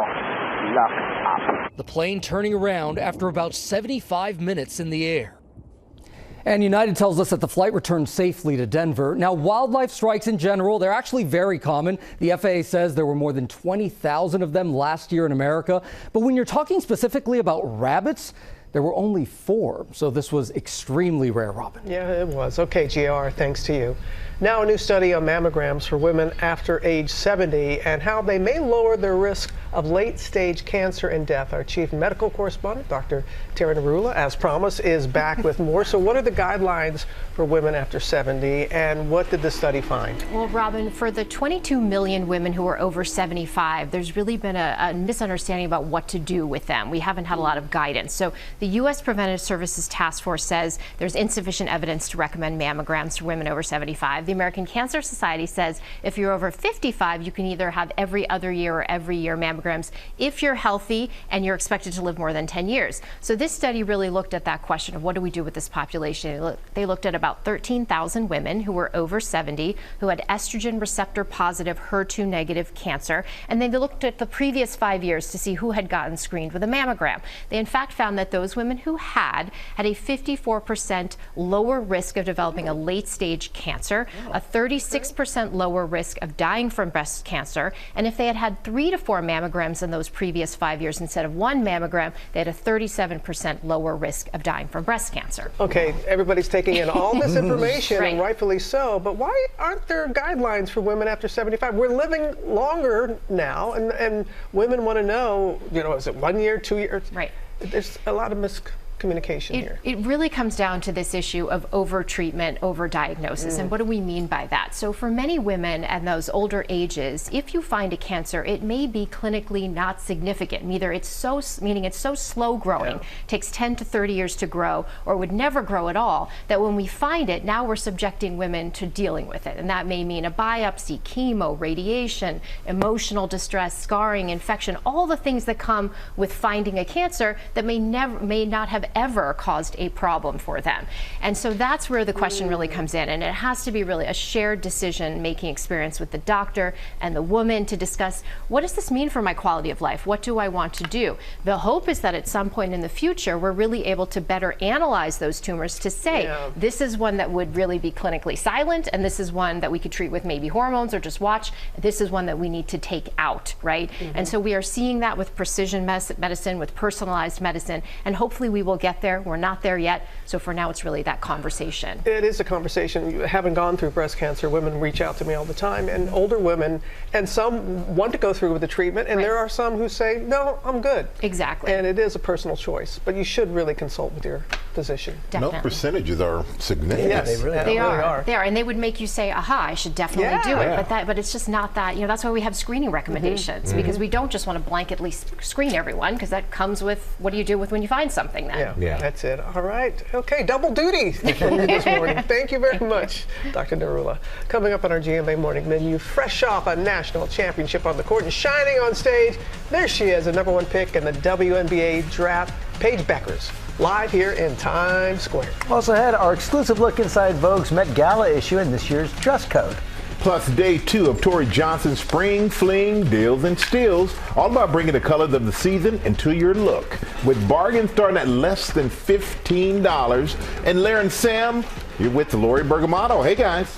locked up. The plane turning around after about 75 minutes in the air. And United tells us that the flight returned safely to Denver. Now, wildlife strikes in general, they're actually very common. The FAA says there were more than 20,000 of them last year in America. But when you're talking specifically about rabbits, there were only 4. So this was extremely rare, Robin. Yeah, it was. Okay, GR, thanks to you. Now a new study on mammograms for women after age 70 and how they may lower their risk of late-stage cancer and death. Our chief medical correspondent, Dr. Tara Narula, as promised, is back with more. So what are the guidelines for women after 70 and what did the study find? Well, Robin, for the 22 million women who are over 75, there's really been a misunderstanding about what to do with them. We haven't had a lot of guidance. So the U.S. Preventive Services Task Force says there's insufficient evidence to recommend mammograms for women over 75. The American Cancer Society says if you're over 55, you can either have every other year or every year mammograms if you're healthy and you're expected to live more than 10 years. So this study really looked at that question of what do we do with this population. They looked at about 13,000 women who were over 70 who had estrogen receptor positive HER2 negative cancer, and then they looked at the previous 5 years to see who had gotten screened with a mammogram. They in fact found that those women who had a 54% lower risk of developing a late stage cancer, a 36% lower risk of dying from breast cancer, and if they had had 3 to 4 mammograms in those previous 5 years instead of 1 mammogram, they had a 37% lower risk of dying from breast cancer. Okay, everybody's taking in all this information, right, and rightfully so, but why aren't there guidelines for women after 75? We're living longer now, and women want to know, is it 1 year, 2 years? Right. There's a lot of communication here. It really comes down to this issue of over-treatment, over-diagnosis. And what do we mean by that? So for many women at those older ages, if you find a cancer, it may be clinically not significant. Meaning it's so slow growing, takes 10 to 30 years to grow, or would never grow at all, that when we find it, now we're subjecting women to dealing with it. And that may mean a biopsy, chemo, radiation, emotional distress, scarring, infection, all the things that come with finding a cancer that may not have ever caused a problem for them. And so that's where the question really comes in, and it has to be really a shared decision-making experience with the doctor and the woman to discuss, what does this mean for my quality of life? What do I want to do? The hope is that at some point in the future, we're really able to better analyze those tumors to say, this is one that would really be clinically silent, and this is one that we could treat with maybe hormones or just watch. This is one that we need to take out, right? And so we are seeing that with precision medicine, with personalized medicine, and hopefully we will get there. We're not there yet. So for now, it's really that conversation. It is a conversation. Having gone through breast cancer, women reach out to me all the time, and older women, and some want to go through with the treatment, and there are some who say, no, I'm good. Exactly. And it is a personal choice, but you should really consult with your physician. No, percentages are significant. Yes, they are. They are, and they would make you say, aha, I should definitely do it. But it's just not that. That's why we have screening recommendations, because we don't just want to blanketly screen everyone, because that comes with what do you do with when you find something then. Yeah, that's it. All right. Okay, double duty from you this morning. Thank you very much, Dr. Narula. Coming up on our GMA Morning Menu, fresh off a national championship on the court and shining on stage, there she is, the #1 pick in the WNBA draft, Paige Beckers, live here in Times Square. Also ahead, our exclusive look inside Vogue's Met Gala issue and this year's dress code. Plus, day 2 of Tori Johnson's Spring Fling Deals and Steals, all about bringing the colors of the season into your look. With bargains starting at less than $15. And Larry and Sam, you're with Lori Bergamotto. Hey, guys.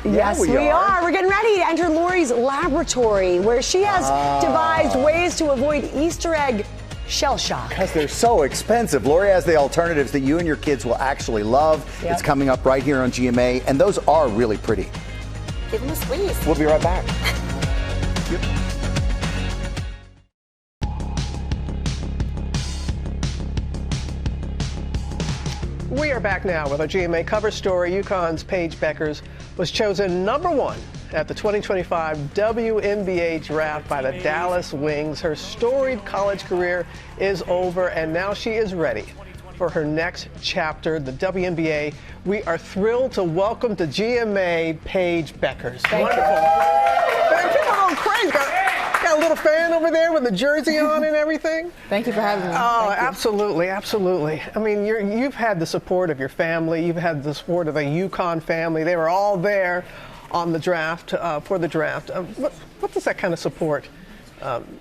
Yes, we are. We're getting ready to enter Lori's laboratory, where she has devised ways to avoid Easter egg shell shock. Because they're so expensive. Lori has the alternatives that you and your kids will actually love. Yep. It's coming up right here on GMA, and those are really pretty. Give them a squeeze. We'll be right back. We are back now with our GMA cover story. UConn's Paige Beckers was chosen #1 at the 2025 WNBA draft by the Dallas Wings. Her storied college career is over, and now she is ready for her next chapter, the WNBA. We are thrilled to welcome to GMA Paige Beckers. Wonderful. People are going crazy. Got a little fan over there with the jersey on and everything. Thank you for having me. Oh, absolutely, absolutely. I mean, you've had the support of your family. You've had the support of the UConn family. They were all there on the draft, for the draft. What does that kind of support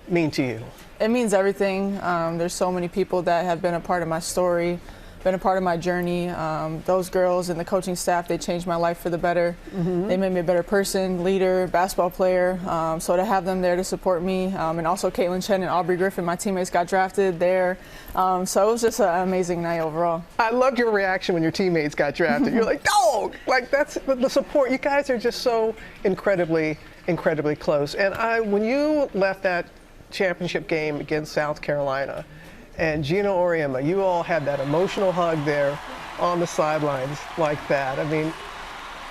mean to you? It means everything. There's so many people that have been a part of my story, been a part of my journey. Those girls and the coaching staff, they changed my life for the better. They made me a better person, leader, basketball player. So to have them there to support me, and also Caitlin Chen and Aubrey Griffin, my teammates got drafted there. So it was just an amazing night overall. I loved your reaction when your teammates got drafted. You're like, no! Like, that's the support. You guys are just so incredibly, incredibly close. And when you left that championship game against South Carolina, and Gino Auriemma, you all had that emotional hug there on the sidelines like that. I mean,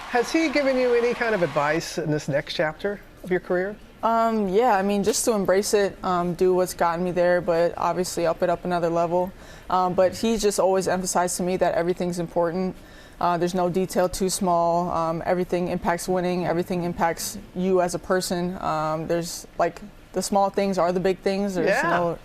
has he given you any kind of advice in this next chapter of your career? Yeah, I mean, just to embrace it, do what's gotten me there, but obviously up it up another level. But he's just always emphasized to me that everything's important. There's no detail too small. Everything impacts winning. Everything impacts you as a person. There's like, the small things are the big things. There's no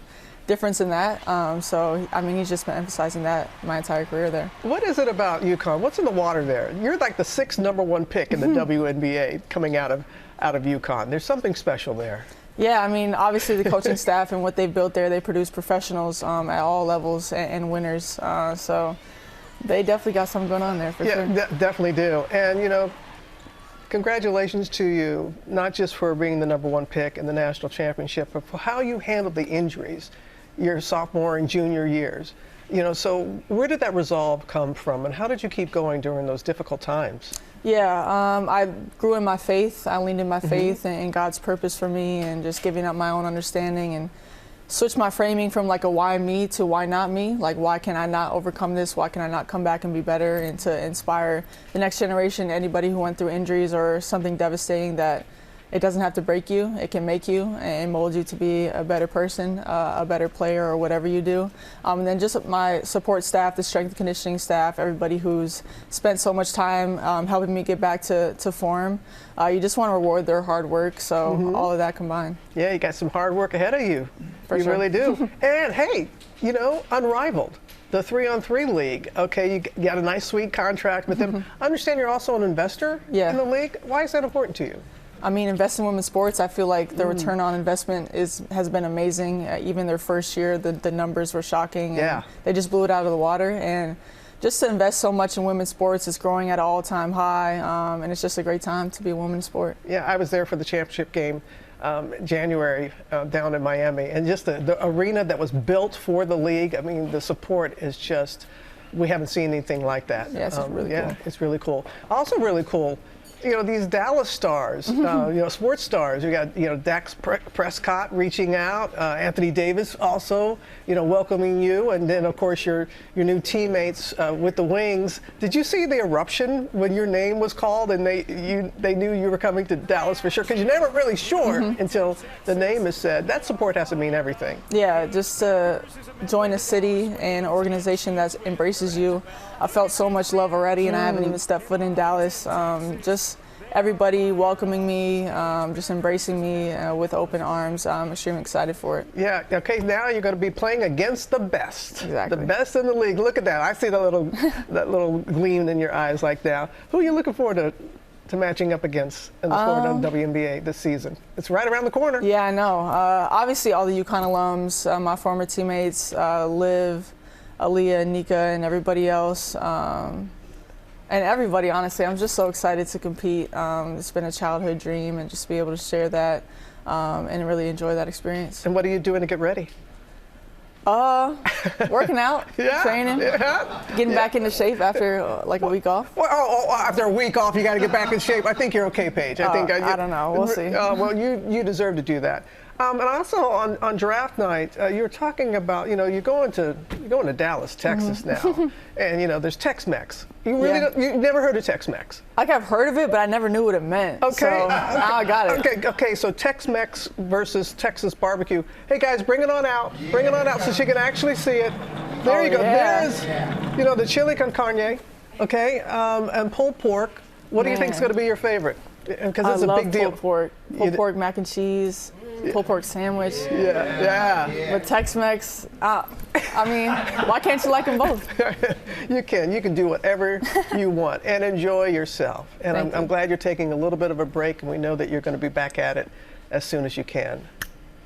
difference in that. So, I mean, he's just been emphasizing that my entire career there. What is it about UConn? What's in the water there? You're like the 6th #1 pick in the WNBA coming out of UConn. There's something special there. Yeah, I mean, obviously the coaching staff and what they've built there, they produce professionals at all levels and winners. So they definitely got something going on there for sure. Yeah, definitely do. And, you know, congratulations to you, not just for being the #1 pick in the national championship, but for how you handled the injuries your sophomore and junior years. You know, so where did that resolve come from, and how did you keep going during those difficult times? Yeah, I grew in my faith. I leaned in my faith and God's purpose for me, and just giving up my own understanding, and switched my framing from like a why me to why not me. Like, why can I not overcome this? Why can I not come back and be better, and to inspire the next generation, anybody who went through injuries or something devastating, that it doesn't have to break you. It can make you and mold you to be a better person, a better player, or whatever you do. And then just my support staff, the strength and conditioning staff, everybody who's spent so much time helping me get back to form. You just want to reward their hard work, so all of that combined. Yeah, you got some hard work ahead of you. For sure. Really do. And hey, you know, unrivaled. The 3-on-3 league. Okay, you got a nice, sweet contract with them. I understand you're also an investor in the league. Why is that important to you? I mean, investing in women's sports, I feel like the return on investment has been amazing. Even their first year, the numbers were shocking. Yeah. They just blew it out of the water. And just to invest so much in women's sports, it's growing at an all-time high. And it's just a great time to be a women's sport. Yeah, I was there for the championship game January down in Miami. And just the arena that was built for the league, I mean, the support is just, we haven't seen anything like that. Yeah, it's really cool. It's really cool. Also really cool, these Dallas stars, sports stars. You got, Dak Prescott reaching out, Anthony Davis also, welcoming you, and then of course your new teammates with the Wings. Did you see the eruption when your name was called and they knew you were coming to Dallas for sure? Because you're never really sure until the name is said. That support has to mean everything. Yeah, just to join a city and an organization that embraces you. I felt so much love already, and I haven't even stepped foot in Dallas. Just everybody welcoming me, just embracing me with open arms. I'm extremely excited for it. Yeah, okay, now you're going to be playing against the best. Exactly. The best in the league. Look at that. I see that little gleam in your eyes like now. Who are you looking forward to matching up against in the Florida WNBA this season? It's right around the corner. Yeah, I know. Obviously, all the UConn alums, my former teammates, Liv, Aaliyah, Nika, and everybody else. And everybody, honestly, I'm just so excited to compete. It's been a childhood dream, and just be able to share that and really enjoy that experience. And what are you doing to get ready? Working out, training, getting back into shape after like a week off. Well, after a week off, you got to get back in shape. I think you're okay, Paige. I don't know. We'll see. Well, you deserve to do that. And also on draft night, you were talking about, you're going to Dallas, Texas now, and there's Tex-Mex. You never heard of Tex-Mex? Like, I've heard of it, but I never knew what it meant. Okay, so now I got it. Okay. So Tex-Mex versus Texas barbecue. Hey guys, bring it on out so she can actually see it. There you go. Yeah. There's, the chili con carne, okay, and pulled pork. What do you think is going to be your favorite? Because it's a big deal. Pulled pork, mac and cheese. Pulled pork sandwich. Yeah. With Tex-Mex, I mean, why can't you like them both? You can do whatever you want and enjoy yourself. And I'm glad you're taking a little bit of a break, and we know that you're going to be back at it as soon as you can.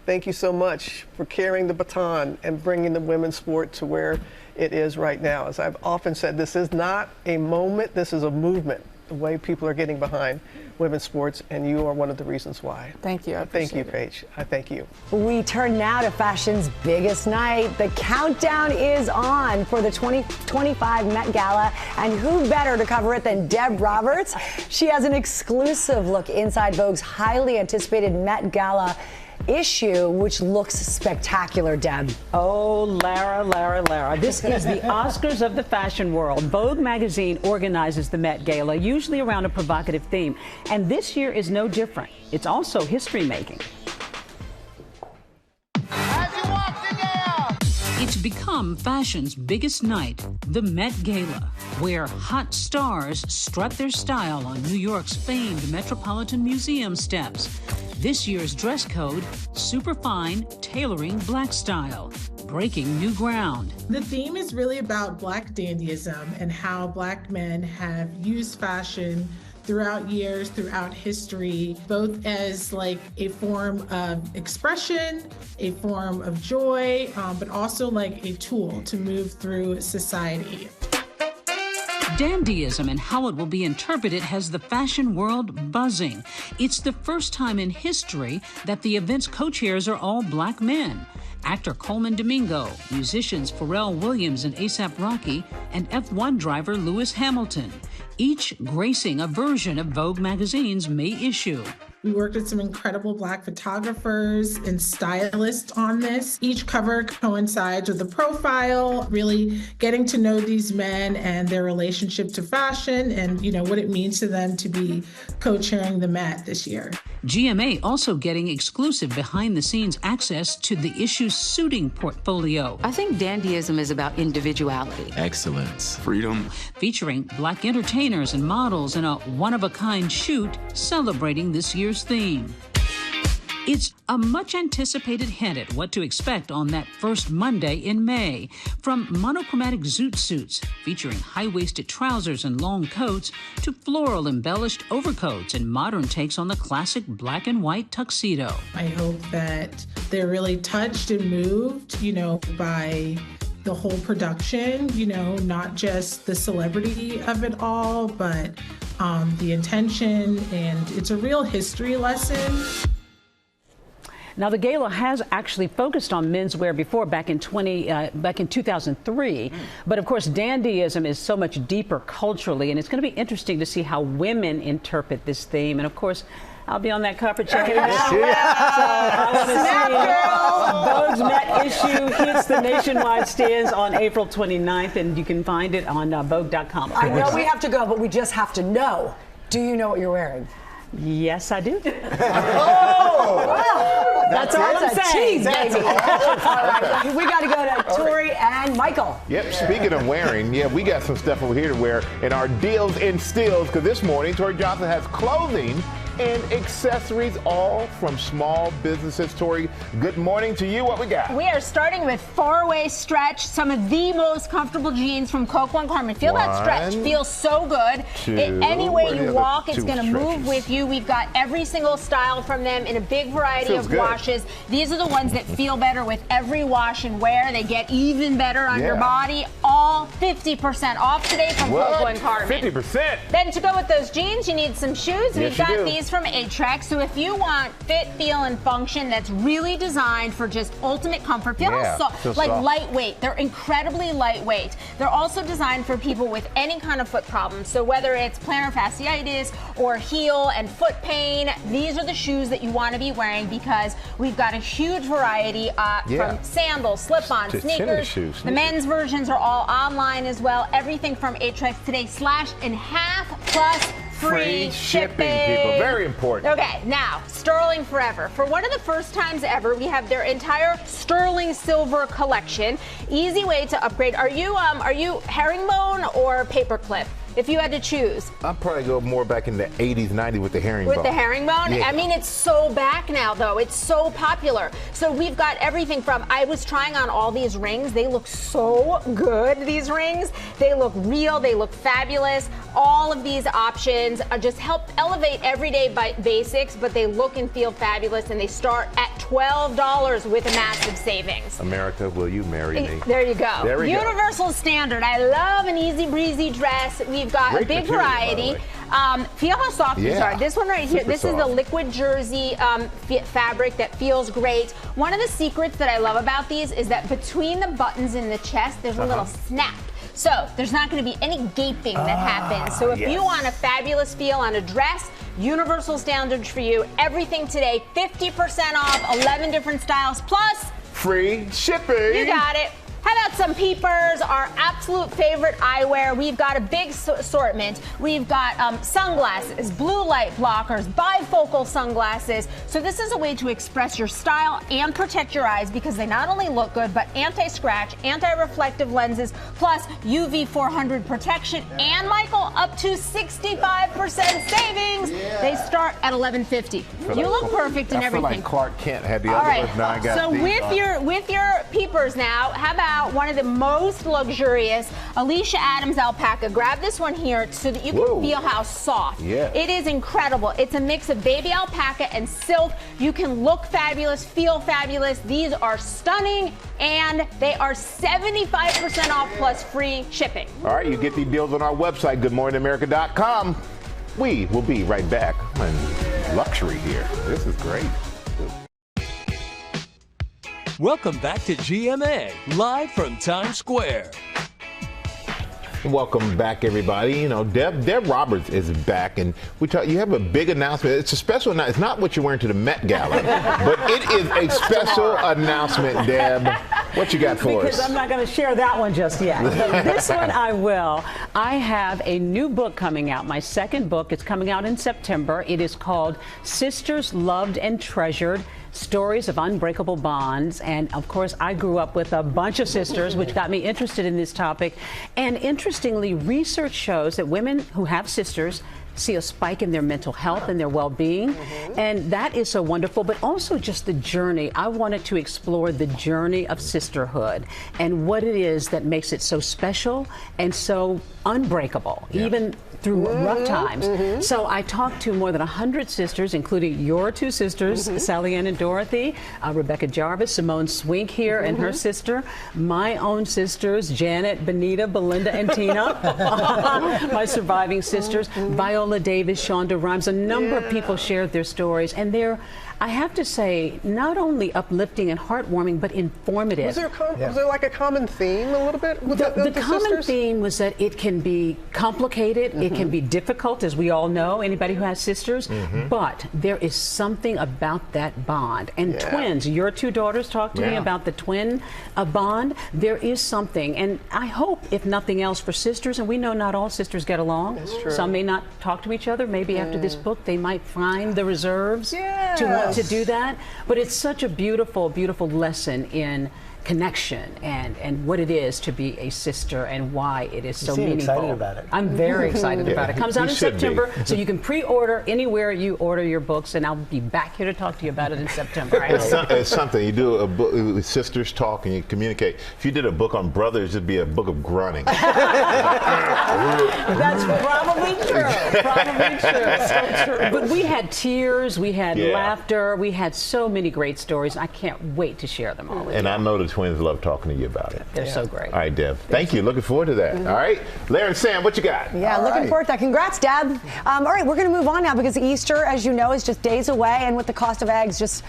Thank you so much for carrying the baton and bringing the women's sport to where it is right now. As I've often said, this is not a moment, this is a movement. The way people are getting behind women's sports, and you are one of the reasons why. Thank you. Thank you, Paige. I thank you. We turn now to fashion's biggest night. The countdown is on for the 2025 Met Gala, and who better to cover it than Deb Roberts? She has an exclusive look inside Vogue's highly anticipated Met Gala issue, which looks spectacular, Deb. Oh, Lara. This is the Oscars of the fashion world. Vogue magazine organizes the Met Gala, usually around a provocative theme. And this year is no different. It's also history-making. It's become fashion's biggest night, the Met Gala, where hot stars strut their style on New York's famed Metropolitan Museum steps. This year's dress code, superfine, tailoring black style, breaking new ground. The theme is really about Black dandyism and how Black men have used fashion throughout years, throughout history, both as like a form of expression, a form of joy, but also like a tool to move through society. Dandyism and how it will be interpreted has the fashion world buzzing. It's the first time in history that the event's co-chairs are all Black men. Actor Coleman Domingo, musicians Pharrell Williams and A$AP Rocky, and F1 driver Lewis Hamilton, each gracing a version of Vogue magazine's May issue. We worked with some incredible Black photographers and stylists on this. Each cover coincides with a profile, really getting to know these men and their relationship to fashion and, what it means to them to be co-chairing the Met this year. GMA also getting exclusive behind-the-scenes access to the issue's suiting portfolio. I think dandyism is about individuality. Excellence. Freedom. Featuring Black entertainers and models in a one-of-a-kind shoot celebrating this year's theme. It's a much-anticipated hint at what to expect on that first Monday in May. From monochromatic zoot suits featuring high-waisted trousers and long coats to floral-embellished overcoats and modern takes on the classic black and white tuxedo. I hope that they're really touched and moved, by the whole production, not just the celebrity of it all, but the intention, and it's a real history lesson. Now, the gala has actually focused on menswear before, back in 2003. But of course, dandyism is so much deeper culturally, and it's going to be interesting to see how women interpret this theme. And of course, I'll be on that cover checking it out. So I want to see Vogue's Met issue hits the nationwide stands on April 29th, and you can find it on Vogue.com. I know we have to go, but we just have to know. Do you know what you're wearing? Yes, I do. Oh! That's all I'm saying. That's baby. All right, we got to go to Tori and Michael. Yep, speaking of wearing, yeah, we got some stuff over here to wear in our deals and steals, because this morning, Tori Johnson has clothing and accessories, all from small businesses. Tori, good morning to you. What we got? We are starting with four-way stretch, some of the most comfortable jeans from Coco and Carmen. Feel that stretch. Feels so good. Any way you walk, it's going to move with you. We've got every single style from them in a big variety of washes. These are the ones that feel better with every wash and wear. They get even better on your body. All 50% off today from Coco and Carmen. 50%? Then to go with those jeans, you need some shoes. We've got these from Atrax. So if you want fit, feel, and function that's really designed for just ultimate comfort, feel soft. Lightweight. They're incredibly lightweight. They're also designed for people with any kind of foot problems. So whether it's plantar fasciitis or heel and foot pain, these are the shoes that you want to be wearing, because we've got a huge variety from sandals, slip-ons, sneakers. The men's versions are all online as well. Everything from Atrax today, slashed in half plus free shipping, people. Very important. Okay, now, Sterling Forever. For one of the first times ever, we have their entire Sterling Silver collection. Easy way to upgrade. Are you herringbone or paperclip? If you had to choose. I'd probably go more back in the 80s, 90s with the herringbone. With the herringbone? Yeah. I mean, it's so back now, though. It's so popular. So we've got everything from, I was trying on all these rings. They look so good, these rings. They look real. They look fabulous. All of these options just help elevate everyday basics, but they look and feel fabulous, and they start at $12 with a massive savings. America, will you marry me? There you go. There we go. Universal standard. I love an easy breezy dress. We've got a big variety. Feel how soft these are. This one right here, this is the liquid jersey fabric that feels great. One of the secrets that I love about these is that between the buttons in the chest, there's a little snap. So there's not going to be any gaping that happens. So if you want a fabulous feel on a dress, Universal standard for you. Everything today, 50% off, 11 different styles, plus free shipping. You got it. How about some peepers, our absolute favorite eyewear? We've got a big assortment. We've got sunglasses, blue light blockers, bifocal sunglasses. So this is a way to express your style and protect your eyes, because they not only look good, but anti-scratch, anti-reflective lenses, plus UV 400 protection, and Michael, up to 65% savings. They start at $11.50. You look perfect in everything. I feel like Clark Kent had the other ones. Now I got so with your peepers now, how about one of the most luxurious Alicia Adams alpaca? Grab this one here so that you can feel how soft. It is incredible. It's a mix of baby alpaca and silk. You can look fabulous, feel fabulous. These are stunning, and they are 75% off plus free shipping. All right, you get these deals on our website, goodmorningamerica.com. We will be right back on luxury here. This is great. Welcome back to GMA, live from Times Square. Welcome back, everybody. You know, Deb Roberts is back, and you have a big announcement. It's a special announcement. It's not what you're wearing to the Met Gala, but it is a special announcement, Deb. What you got for us? Because I'm not going to share that one just yet. But this one I will. I have a new book coming out, my second book. It's coming out in September. It is called Sisters Loved and Treasured: Stories of Unbreakable Bonds. And of course, I grew up with a bunch of sisters, which got me interested in this topic. And interestingly, research shows that women who have sisters see a spike in their mental health and their well-being. And that is so wonderful, but also just the journey. I wanted to explore the journey of sisterhood and what it is that makes it so special and so unbreakable, even through rough times. So I talked to more than 100 sisters, including your two sisters, Sally Ann and Dorothy, Rebecca Jarvis, Simone Swink here and her sister, my own sisters, Janet, Benita, Belinda, and Tina, my surviving sisters, Viola Davis, Shonda Rhimes. A number of people shared their stories, and they're I have to say, not only uplifting and heartwarming, but informative. Was there like a common theme a little bit with the common sisters? theme was that it can be complicated, it can be difficult, as we all know, anybody who has sisters, but there is something about that bond. And twins, your two daughters talked to me about the twin bond. There is something, and I hope, if nothing else, for sisters, and we know not all sisters get along. That's true. Some may not talk to each other. Maybe after this book, they might find the reserves to want to do that. But it's such a beautiful, beautiful lesson in connection and what it is to be a sister and why it is so meaningful. Excited about it. I'm very excited about it. It comes out in September, so you can pre-order anywhere you order your books, and I'll be back here to talk to you about it in September. It's something. You do a book, sisters talk and you communicate. If you did a book on brothers, it'd be a book of grunting. That's probably true. Probably true. So true. But we had tears, we had laughter, we had so many great stories. I can't wait to share them all with you. And I know the twins love talking to you about it. They're so great. All right, Deb. Thank you. Looking forward to that. All right. Larry and Sam, what you got? Yeah, looking forward to that. Congrats, Deb. All right, we're going to move on now because Easter, as you know, is just days away, and with the cost of eggs just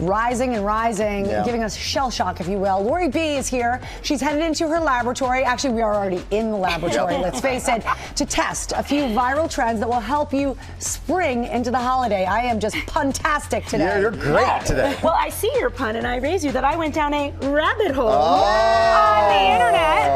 rising and rising, giving us shell shock, if you will. Lori B is here. She's headed into her laboratory. Actually, we are already in the laboratory, let's face it, to test a few viral trends that will help you spring into the holiday. I am just puntastic today. Yeah, you're great today. Well, I see your pun, and I raise you that I went down a rabbit hole on the internet,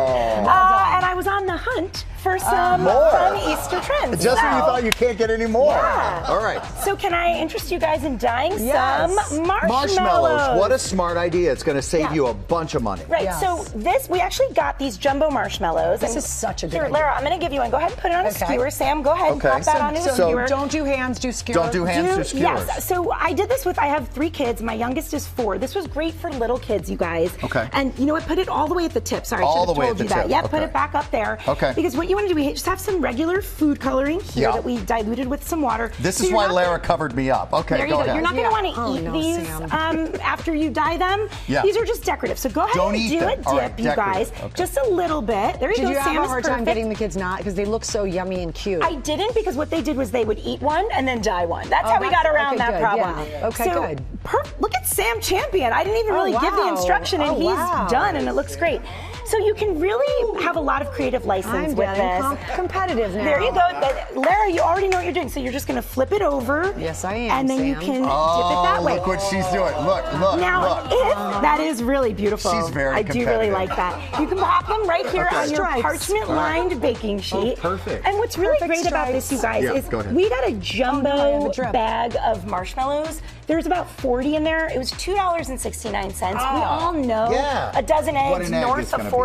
and I was on the hunt for some fun Easter trends. Just when you thought you can't get any more. Yeah. All right. So can I interest you guys in dyeing some marshmallows? Marshmallows. What a smart idea. It's going to save you a bunch of money. Right. So we actually got these jumbo marshmallows. This is such a good idea. Lara, I'm going to give you one. Go ahead and put it on a skewer. Sam, go ahead and pop that onto a skewer. Don't do hands, do skewers. Don't do hands, do skewers. Yes. So I did this I have 3 kids. My youngest is 4. This was great for little kids, you guys. Okay. And you know what? Put it all the way at the tip. Sorry, I should have told you that. Yeah, put it back up there. Okay. Because what you want to do, we just have some regular food coloring here that we diluted with some water. This is why Lara covered me up. Okay, there you go. ahead. You're not going to want to eat these after you dye them. Yeah. These are just decorative. So go ahead and do a dip, you guys. Just a little bit. There you go. Did you have Sam a hard time getting the kids not? Because they look so yummy and cute. I didn't, because what they did was they would eat one and then dye one. That's how we got around that problem. Yeah. Okay, good. Look at Sam Champion. I didn't even really give the instruction, and he's done, and it looks great. So you can really have a lot of creative license with this. Competitive now. There you go. Lara, you already know what you're doing. So you're just going to flip it over. Yes, I am. And then you can dip it that way. Look what she's doing. Look. Now, that is really beautiful. She's very I do really like that. You can pop them right here on your parchment-lined baking sheet. Oh, perfect. And what's really great about this, you guys, is we got a jumbo bag of marshmallows. There's about 40 in there. It was $2.69. We all know a dozen eggs north of $4.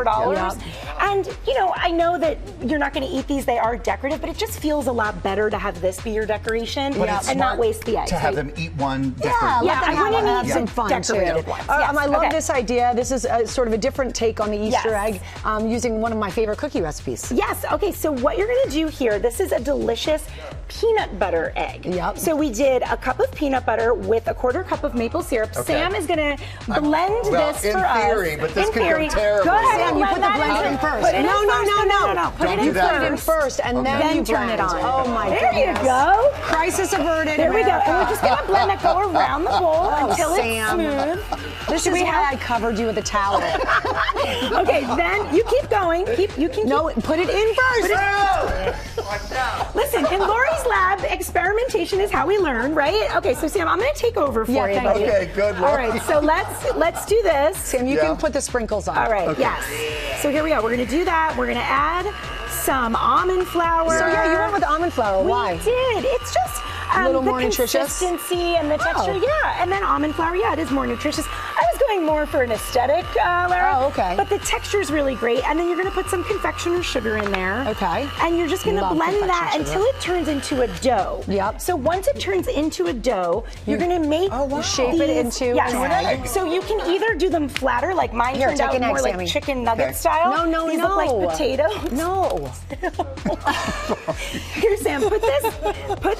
And, you know, I know that you're not going to eat these. They are decorative, but it just feels a lot better to have this be your decoration and not waste the eggs. To have them eat one. I wouldn't eat some fun too. I love this idea. This is sort of a different take on the Easter egg, using one of my favorite cookie recipes. Yes. Okay. So what you're going to do here, this is a delicious peanut butter egg. Yep. So we did a cup of peanut butter with a 1/4 cup of maple syrup. Sam is going to blend this for us. In theory, but this could go terribly. Go ahead and you put the blender in first. No. Put it in first, and then you turn it on. Oh my goodness. There you go. Crisis averted. There we go. And we're just going to blend that go around the bowl until it's smooth. This is why I covered you with a towel. Okay, then you keep going. No, put it in first. Listen, in Lori's lab, experimentation is how we learn, right? Okay, so Sam, I'm going to take over for you, buddy. Okay, good. All right, so let's do this. Sam, you can put the sprinkles on. All right, yes. So here we go. We're going to do that. We're going to add some almond flour. So you went with almond flour. Why? We did. It's just a little the more nutritious? consistency and the texture. Yeah, and then almond flour. Yeah, it is more nutritious. I was going more for an aesthetic, Lara. Oh, okay. But the texture is really great. And then you're going to put some confectioner's sugar in there. Okay. And you're just going to blend that until it turns into a dough. Yep. So once it turns into a dough, you're going to make shape it into an egg. So you can either do them flatter, like mine turned out more like chicken nugget style. No. These look like potatoes. No. Here, Sam, put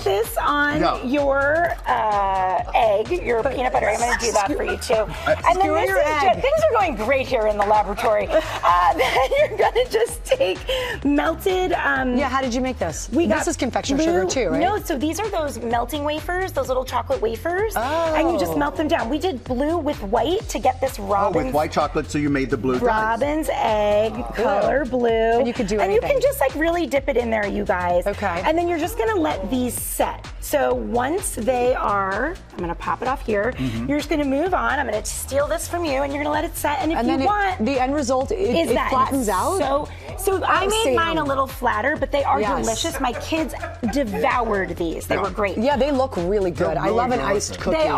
this on your egg, your peanut butter. I'm going to do that for you too. And then this is just, things are going great here in the laboratory. Then you're going to just take melted. Yeah, how did you make this? This is confectioner blue, sugar too, right? No, so these are those melting wafers, those little chocolate wafers. And you just melt them down. We did blue with white to get this robin's. Oh, with white chocolate, so you made the blue robin's egg, color blue. And you could do anything. And you can just like really dip it in there, you guys. Okay. And then you're just gonna let these set. So once they are, I'm gonna pop it off here. You're just gonna move on. I'm gonna steal this from you and you're gonna let it set. And if you want, the end result is it flattens out. So I made mine a little flatter, but they are delicious. My kids devoured these. They were great. Yeah, they look really good. I love an iced cookie.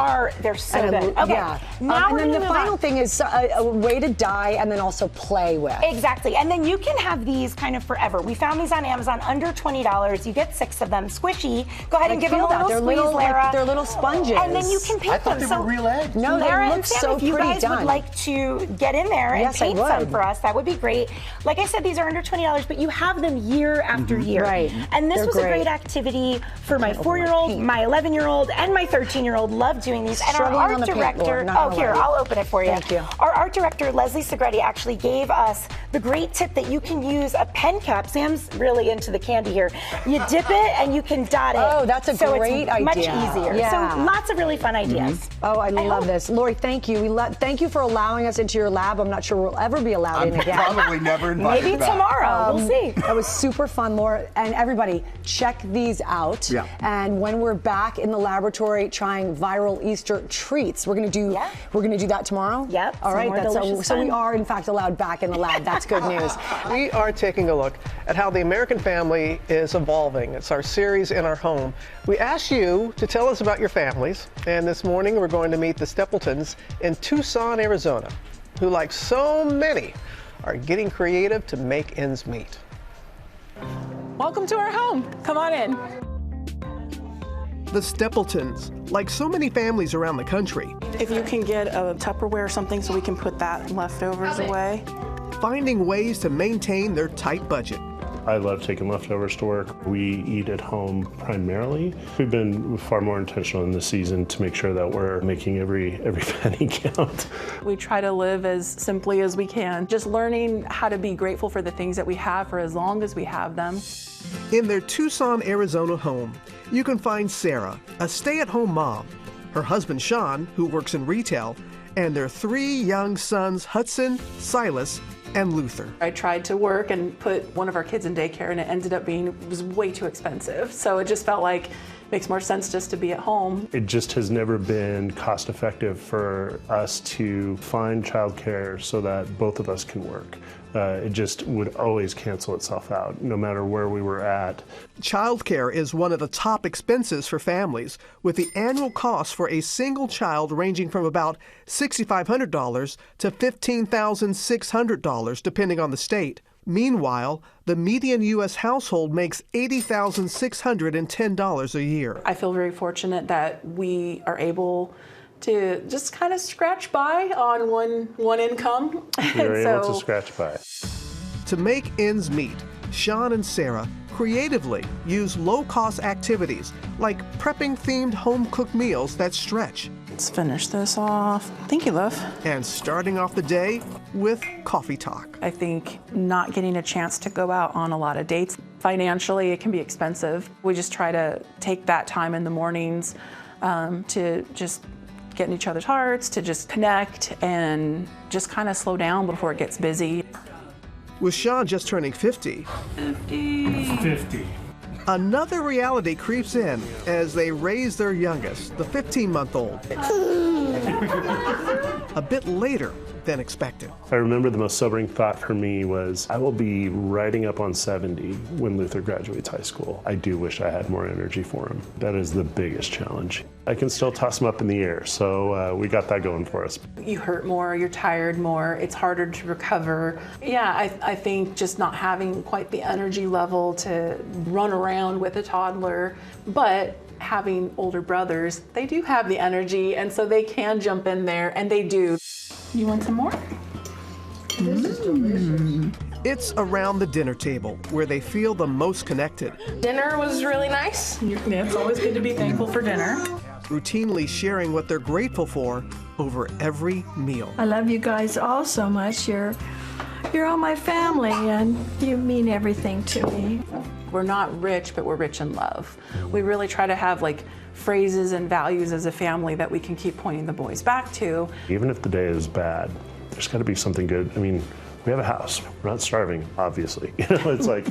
They're so good. Okay. Yeah. Now and then the final thing is a way to dye and then also play with. Exactly. And then you can have these kind of forever. We found these on Amazon under $20. You get 6 of them. Squishy. Go ahead and give them a little squeeze, Lara. They're little sponges. And then you can paint them. I thought they were real eggs. No, Lara they and look Sam, so if you pretty guys done. would like to get in there and paint some for us, that would be great. Like I said, these are under $20, but you have them year after year. Right. And this was a great activity for my 4-year-old, my 11-year-old, and my 13-year-old. Love doing these. And our art director, here, I'll open it for you. Thank you. Our art director, Leslie Segretti, actually gave us the great tip that you can use a pen cup. Sam's really into the candy here. You dip it and you can dot it. Oh, that's a great idea. Much easier. Yeah. So lots of really fun ideas. Oh, I love this. Lori, thank you. Thank you for allowing us into your lab. I'm not sure we'll ever be allowed in again. Probably never invited Maybe back. tomorrow. We'll see. That was super fun, Laura. And everybody, check these out. Yeah. And when we're back in the laboratory trying viral Easter treats, we're gonna do that tomorrow? Yep. All right. So we are in fact allowed back in the lab. That's good news. We are taking a look at how the American family is evolving. It's our series In Our Home. We asked you to tell us about your families, and this morning we're going to meet the Stapletons in Tucson, Arizona, who, like so many, are getting creative to make ends meet. Welcome to our home. Come on in. The Stapletons, like so many families around the country, If you can get a Tupperware or something so we can put that leftovers away. finding ways to maintain their tight budget. I love taking leftovers to work. We eat at home primarily. We've been far more intentional in this season to make sure that we're making every penny count. We try to live as simply as we can, just learning how to be grateful for the things that we have for as long as we have them. In their Tucson, Arizona home, you can find Sarah, a stay-at-home mom, her husband Sean, who works in retail, and their 3 young sons, Hudson, Silas, and Luther. I tried to work and put one of our kids in daycare, and it ended up being, it was way too expensive. So it just felt like it makes more sense just to be at home. It just has never been cost effective for us to find childcare so that both of us can work. It just would always cancel itself out, no matter where we were at. Childcare is one of the top expenses for families, with the annual cost for a single child ranging from about $6,500 to $15,600, depending on the state. Meanwhile, the median U.S. household makes $80,610 a year. I feel very fortunate that we are able to just kind of scratch by on one income. You're able to scratch by. To make ends meet, Sean and Sarah creatively use low-cost activities like prepping themed home-cooked meals that stretch. Let's finish this off. Thank you, love. And starting off the day with coffee talk. I think not getting a chance to go out on a lot of dates, financially it can be expensive. We just try to take that time in the mornings to just get in each other's hearts, to just connect and just kind of slow down before it gets busy. With Sean just turning 50, another reality creeps in as they raise their youngest, the 15-month-old, a bit later than expected. I remember the most sobering thought for me was, I will be riding up on 70 when Luther graduates high school. I do wish I had more energy for him. That is the biggest challenge. I can still toss him up in the air, so we got that going for us. You hurt more, you're tired more, it's harder to recover. Yeah, I think just not having quite the energy level to run around with a toddler, but having older brothers, they do have the energy, and so they can jump in there, and they do. You want some more? This is delicious. It's around the dinner table where they feel the most connected. Dinner was really nice. It's always good to be thankful for dinner. Routinely sharing what they're grateful for over every meal. I love you guys all so much. You're all my family, and you mean everything to me. We're not rich, but we're rich in love. We really try to have like phrases and values as a family that we can keep pointing the boys back to. Even if the day is bad, there's got to be something good. I mean, we have a house. We're not starving, obviously. It's like,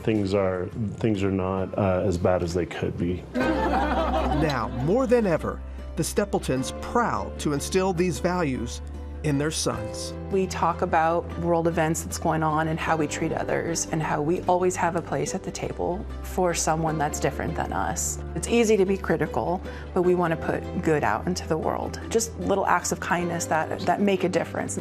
things are not as bad as they could be. Now, more than ever, the Stapletons proud to instill these values in their sons. We talk about world events that's going on and how we treat others and how we always have a place at the table for someone that's different than us. It's easy to be critical, but we want to put good out into the world. Just little acts of kindness that make a difference.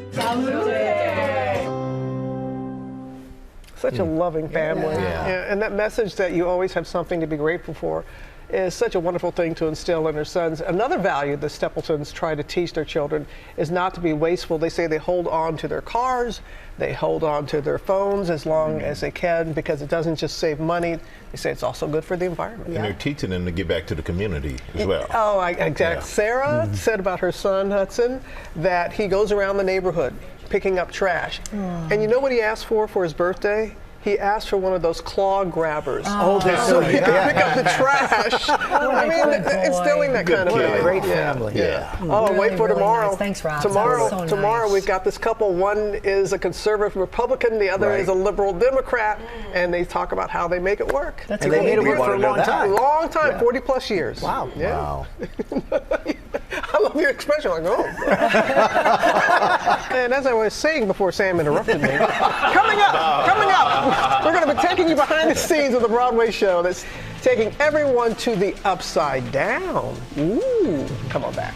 Such a loving family. And that message that you always have something to be grateful for is such a wonderful thing to instill in their sons. Another value the Stapletons try to teach their children is not to be wasteful. They say they hold on to their cars, they hold on to their phones as long as they can, because it doesn't just save money. They say it's also good for the environment. And they're teaching them to give back to the community as well. Oh, exactly. Sarah said about her son, Hudson, that he goes around the neighborhood picking up trash. And you know what he asked for his birthday? He asked for one of those claw grabbers. So he could pick up the trash. I mean, instilling that kind of thing. Great family. Oh, really, wait for really tomorrow. Nice. Thanks, Rob. Tomorrow we've got this couple. One is a conservative Republican, the other is a liberal Democrat, and they talk about how they make it work. That's and they made it work for a long time. Long time, 40 plus years. Wow. Yeah. Wow. I love your expression, like, oh. And as I was saying before Sam interrupted me, coming up, we're going to be taking you behind the scenes of the Broadway show that's taking everyone to the upside down. Ooh, come on back.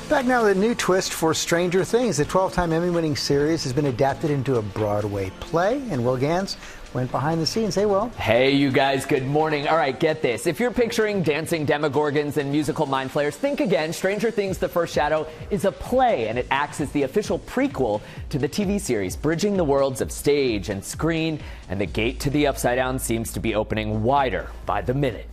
Back now with a new twist for Stranger Things. The 12-time Emmy-winning series has been adapted into a Broadway play, and Will Gans went behind the scenes. Hey, Will. Hey, you guys. Good morning. All right, get this. If you're picturing dancing demogorgons and musical mind flayers, think again. Stranger Things: The First Shadow is a play, and it acts as the official prequel to the TV series, bridging the worlds of stage and screen, and the gate to the Upside Down seems to be opening wider by the minute.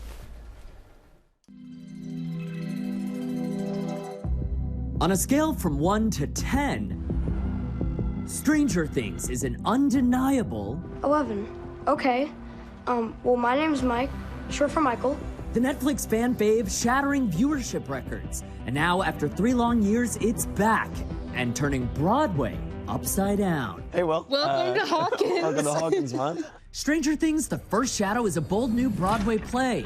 On a scale from 1 to 10, Stranger Things is an undeniable 11. Okay. Well, my name's Mike, short for Michael. The Netflix fan fave shattering viewership records. And now, after 3 long years, it's back and turning Broadway upside down. Hey, Will. Welcome to Hawkins. Welcome to Hawkins, man. Stranger Things: The First Shadow is a bold new Broadway play.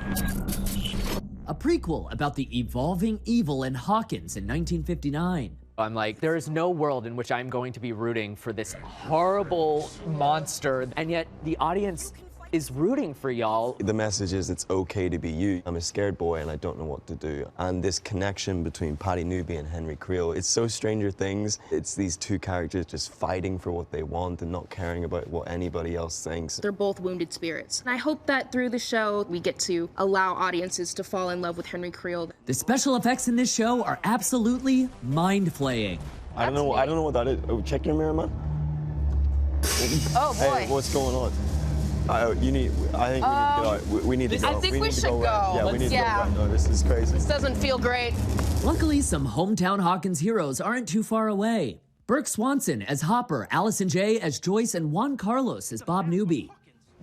A prequel about the evolving evil in Hawkins in 1959. I'm like, there is no world in which I'm going to be rooting for this horrible monster, and yet the audience is rooting for y'all. The message is it's okay to be you. I'm a scared boy and I don't know what to do. And this connection between Patty Newby and Henry Creel, it's so Stranger Things. It's these two characters just fighting for what they want and not caring about what anybody else thinks. They're both wounded spirits. And I hope that through the show, we get to allow audiences to fall in love with Henry Creel. The special effects in this show are absolutely mind-flaying. I don't know what that is. Oh, check your mirror, man. Oh, boy. Hey, what's going on? I think we need to go. We need to go. I think we should go. Yeah, we need to go right now. This is crazy. This doesn't feel great. Luckily, some hometown Hawkins heroes aren't too far away. Burke Swanson as Hopper, Allison Jay as Joyce, and Juan Carlos as Bob Newby.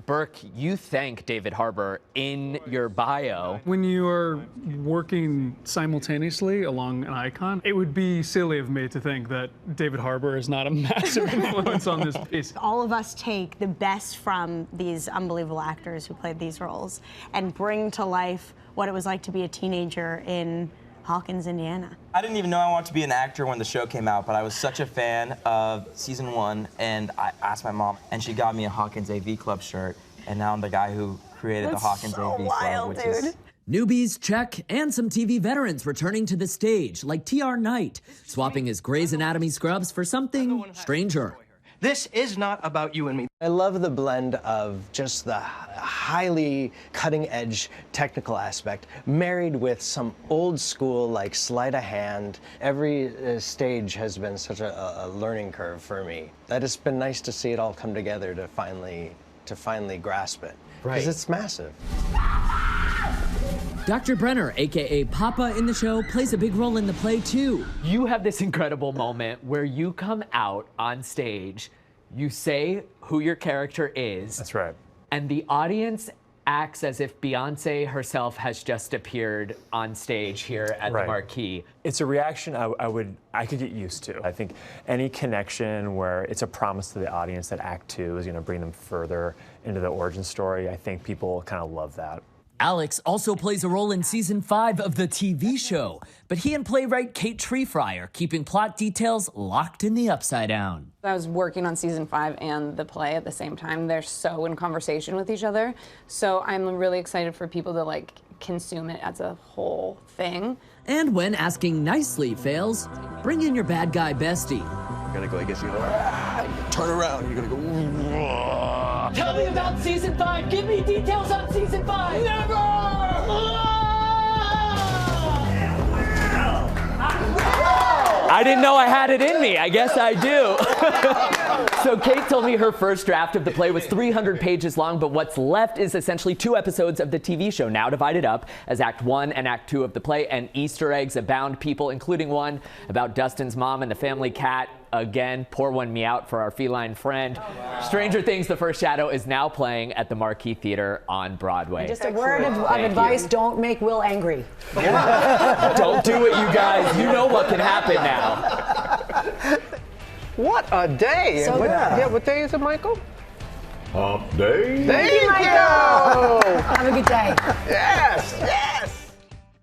Burke, you thank David Harbour in your bio. When you are working simultaneously along an icon, it would be silly of me to think that David Harbour is not a massive influence on this piece. All of us take the best from these unbelievable actors who played these roles and bring to life what it was like to be a teenager in Hawkins, Indiana. I didn't even know I wanted to be an actor when the show came out, but I was such a fan of season 1, and I asked my mom, and she got me a Hawkins AV Club shirt, and now I'm the guy who created the Hawkins AV Club, which is... Newbies, check, and some TV veterans returning to the stage, like T.R. Knight, swapping his Grey's Anatomy scrubs for something stranger. This is not about you and me. I love the blend of just the highly cutting-edge technical aspect married with some old school like sleight of hand. Every stage has been such a learning curve for me. That it's been nice to see it all come together to finally grasp it. Because it's massive. Dr. Brenner, aka Papa in the show, plays a big role in the play too. You have this incredible moment where you come out on stage, you say who your character is. That's right. And the audience acts as if Beyonce herself has just appeared on stage here at the Marquee. It's a reaction I could get used to. I think any connection where it's a promise to the audience that Act 2 is going to bring them further into the origin story, I think people kind of love that. Alex also plays a role in season 5 of the TV show, but he and playwright Kate Treefryer keeping plot details locked in the Upside Down. I was working on season 5 and the play at the same time. They're so in conversation with each other. So I'm really excited for people to like consume it as a whole thing. And when asking nicely fails, bring in your bad guy bestie. You're gonna go against you. Turn around. You're gonna go. Tell me about season 5. Give me details on season 5. Never! I didn't know I had it in me. I guess I do. So Kate told me her first draft of the play was 300 pages long, but what's left is essentially 2 episodes of the TV show, now divided up as Act 1 and Act 2 of the play, and Easter eggs abound, people, including one about Dustin's mom and the family cat. Again, pour one me out for our feline friend. Stranger Things, The First Shadow is now playing at the Marquee Theater on Broadway. Just a word of advice, don't make Will angry. Don't do it, you guys. You know what can happen now. What a day. So what day is it, Michael? Hump day. Thank you. Have a good day. Yes.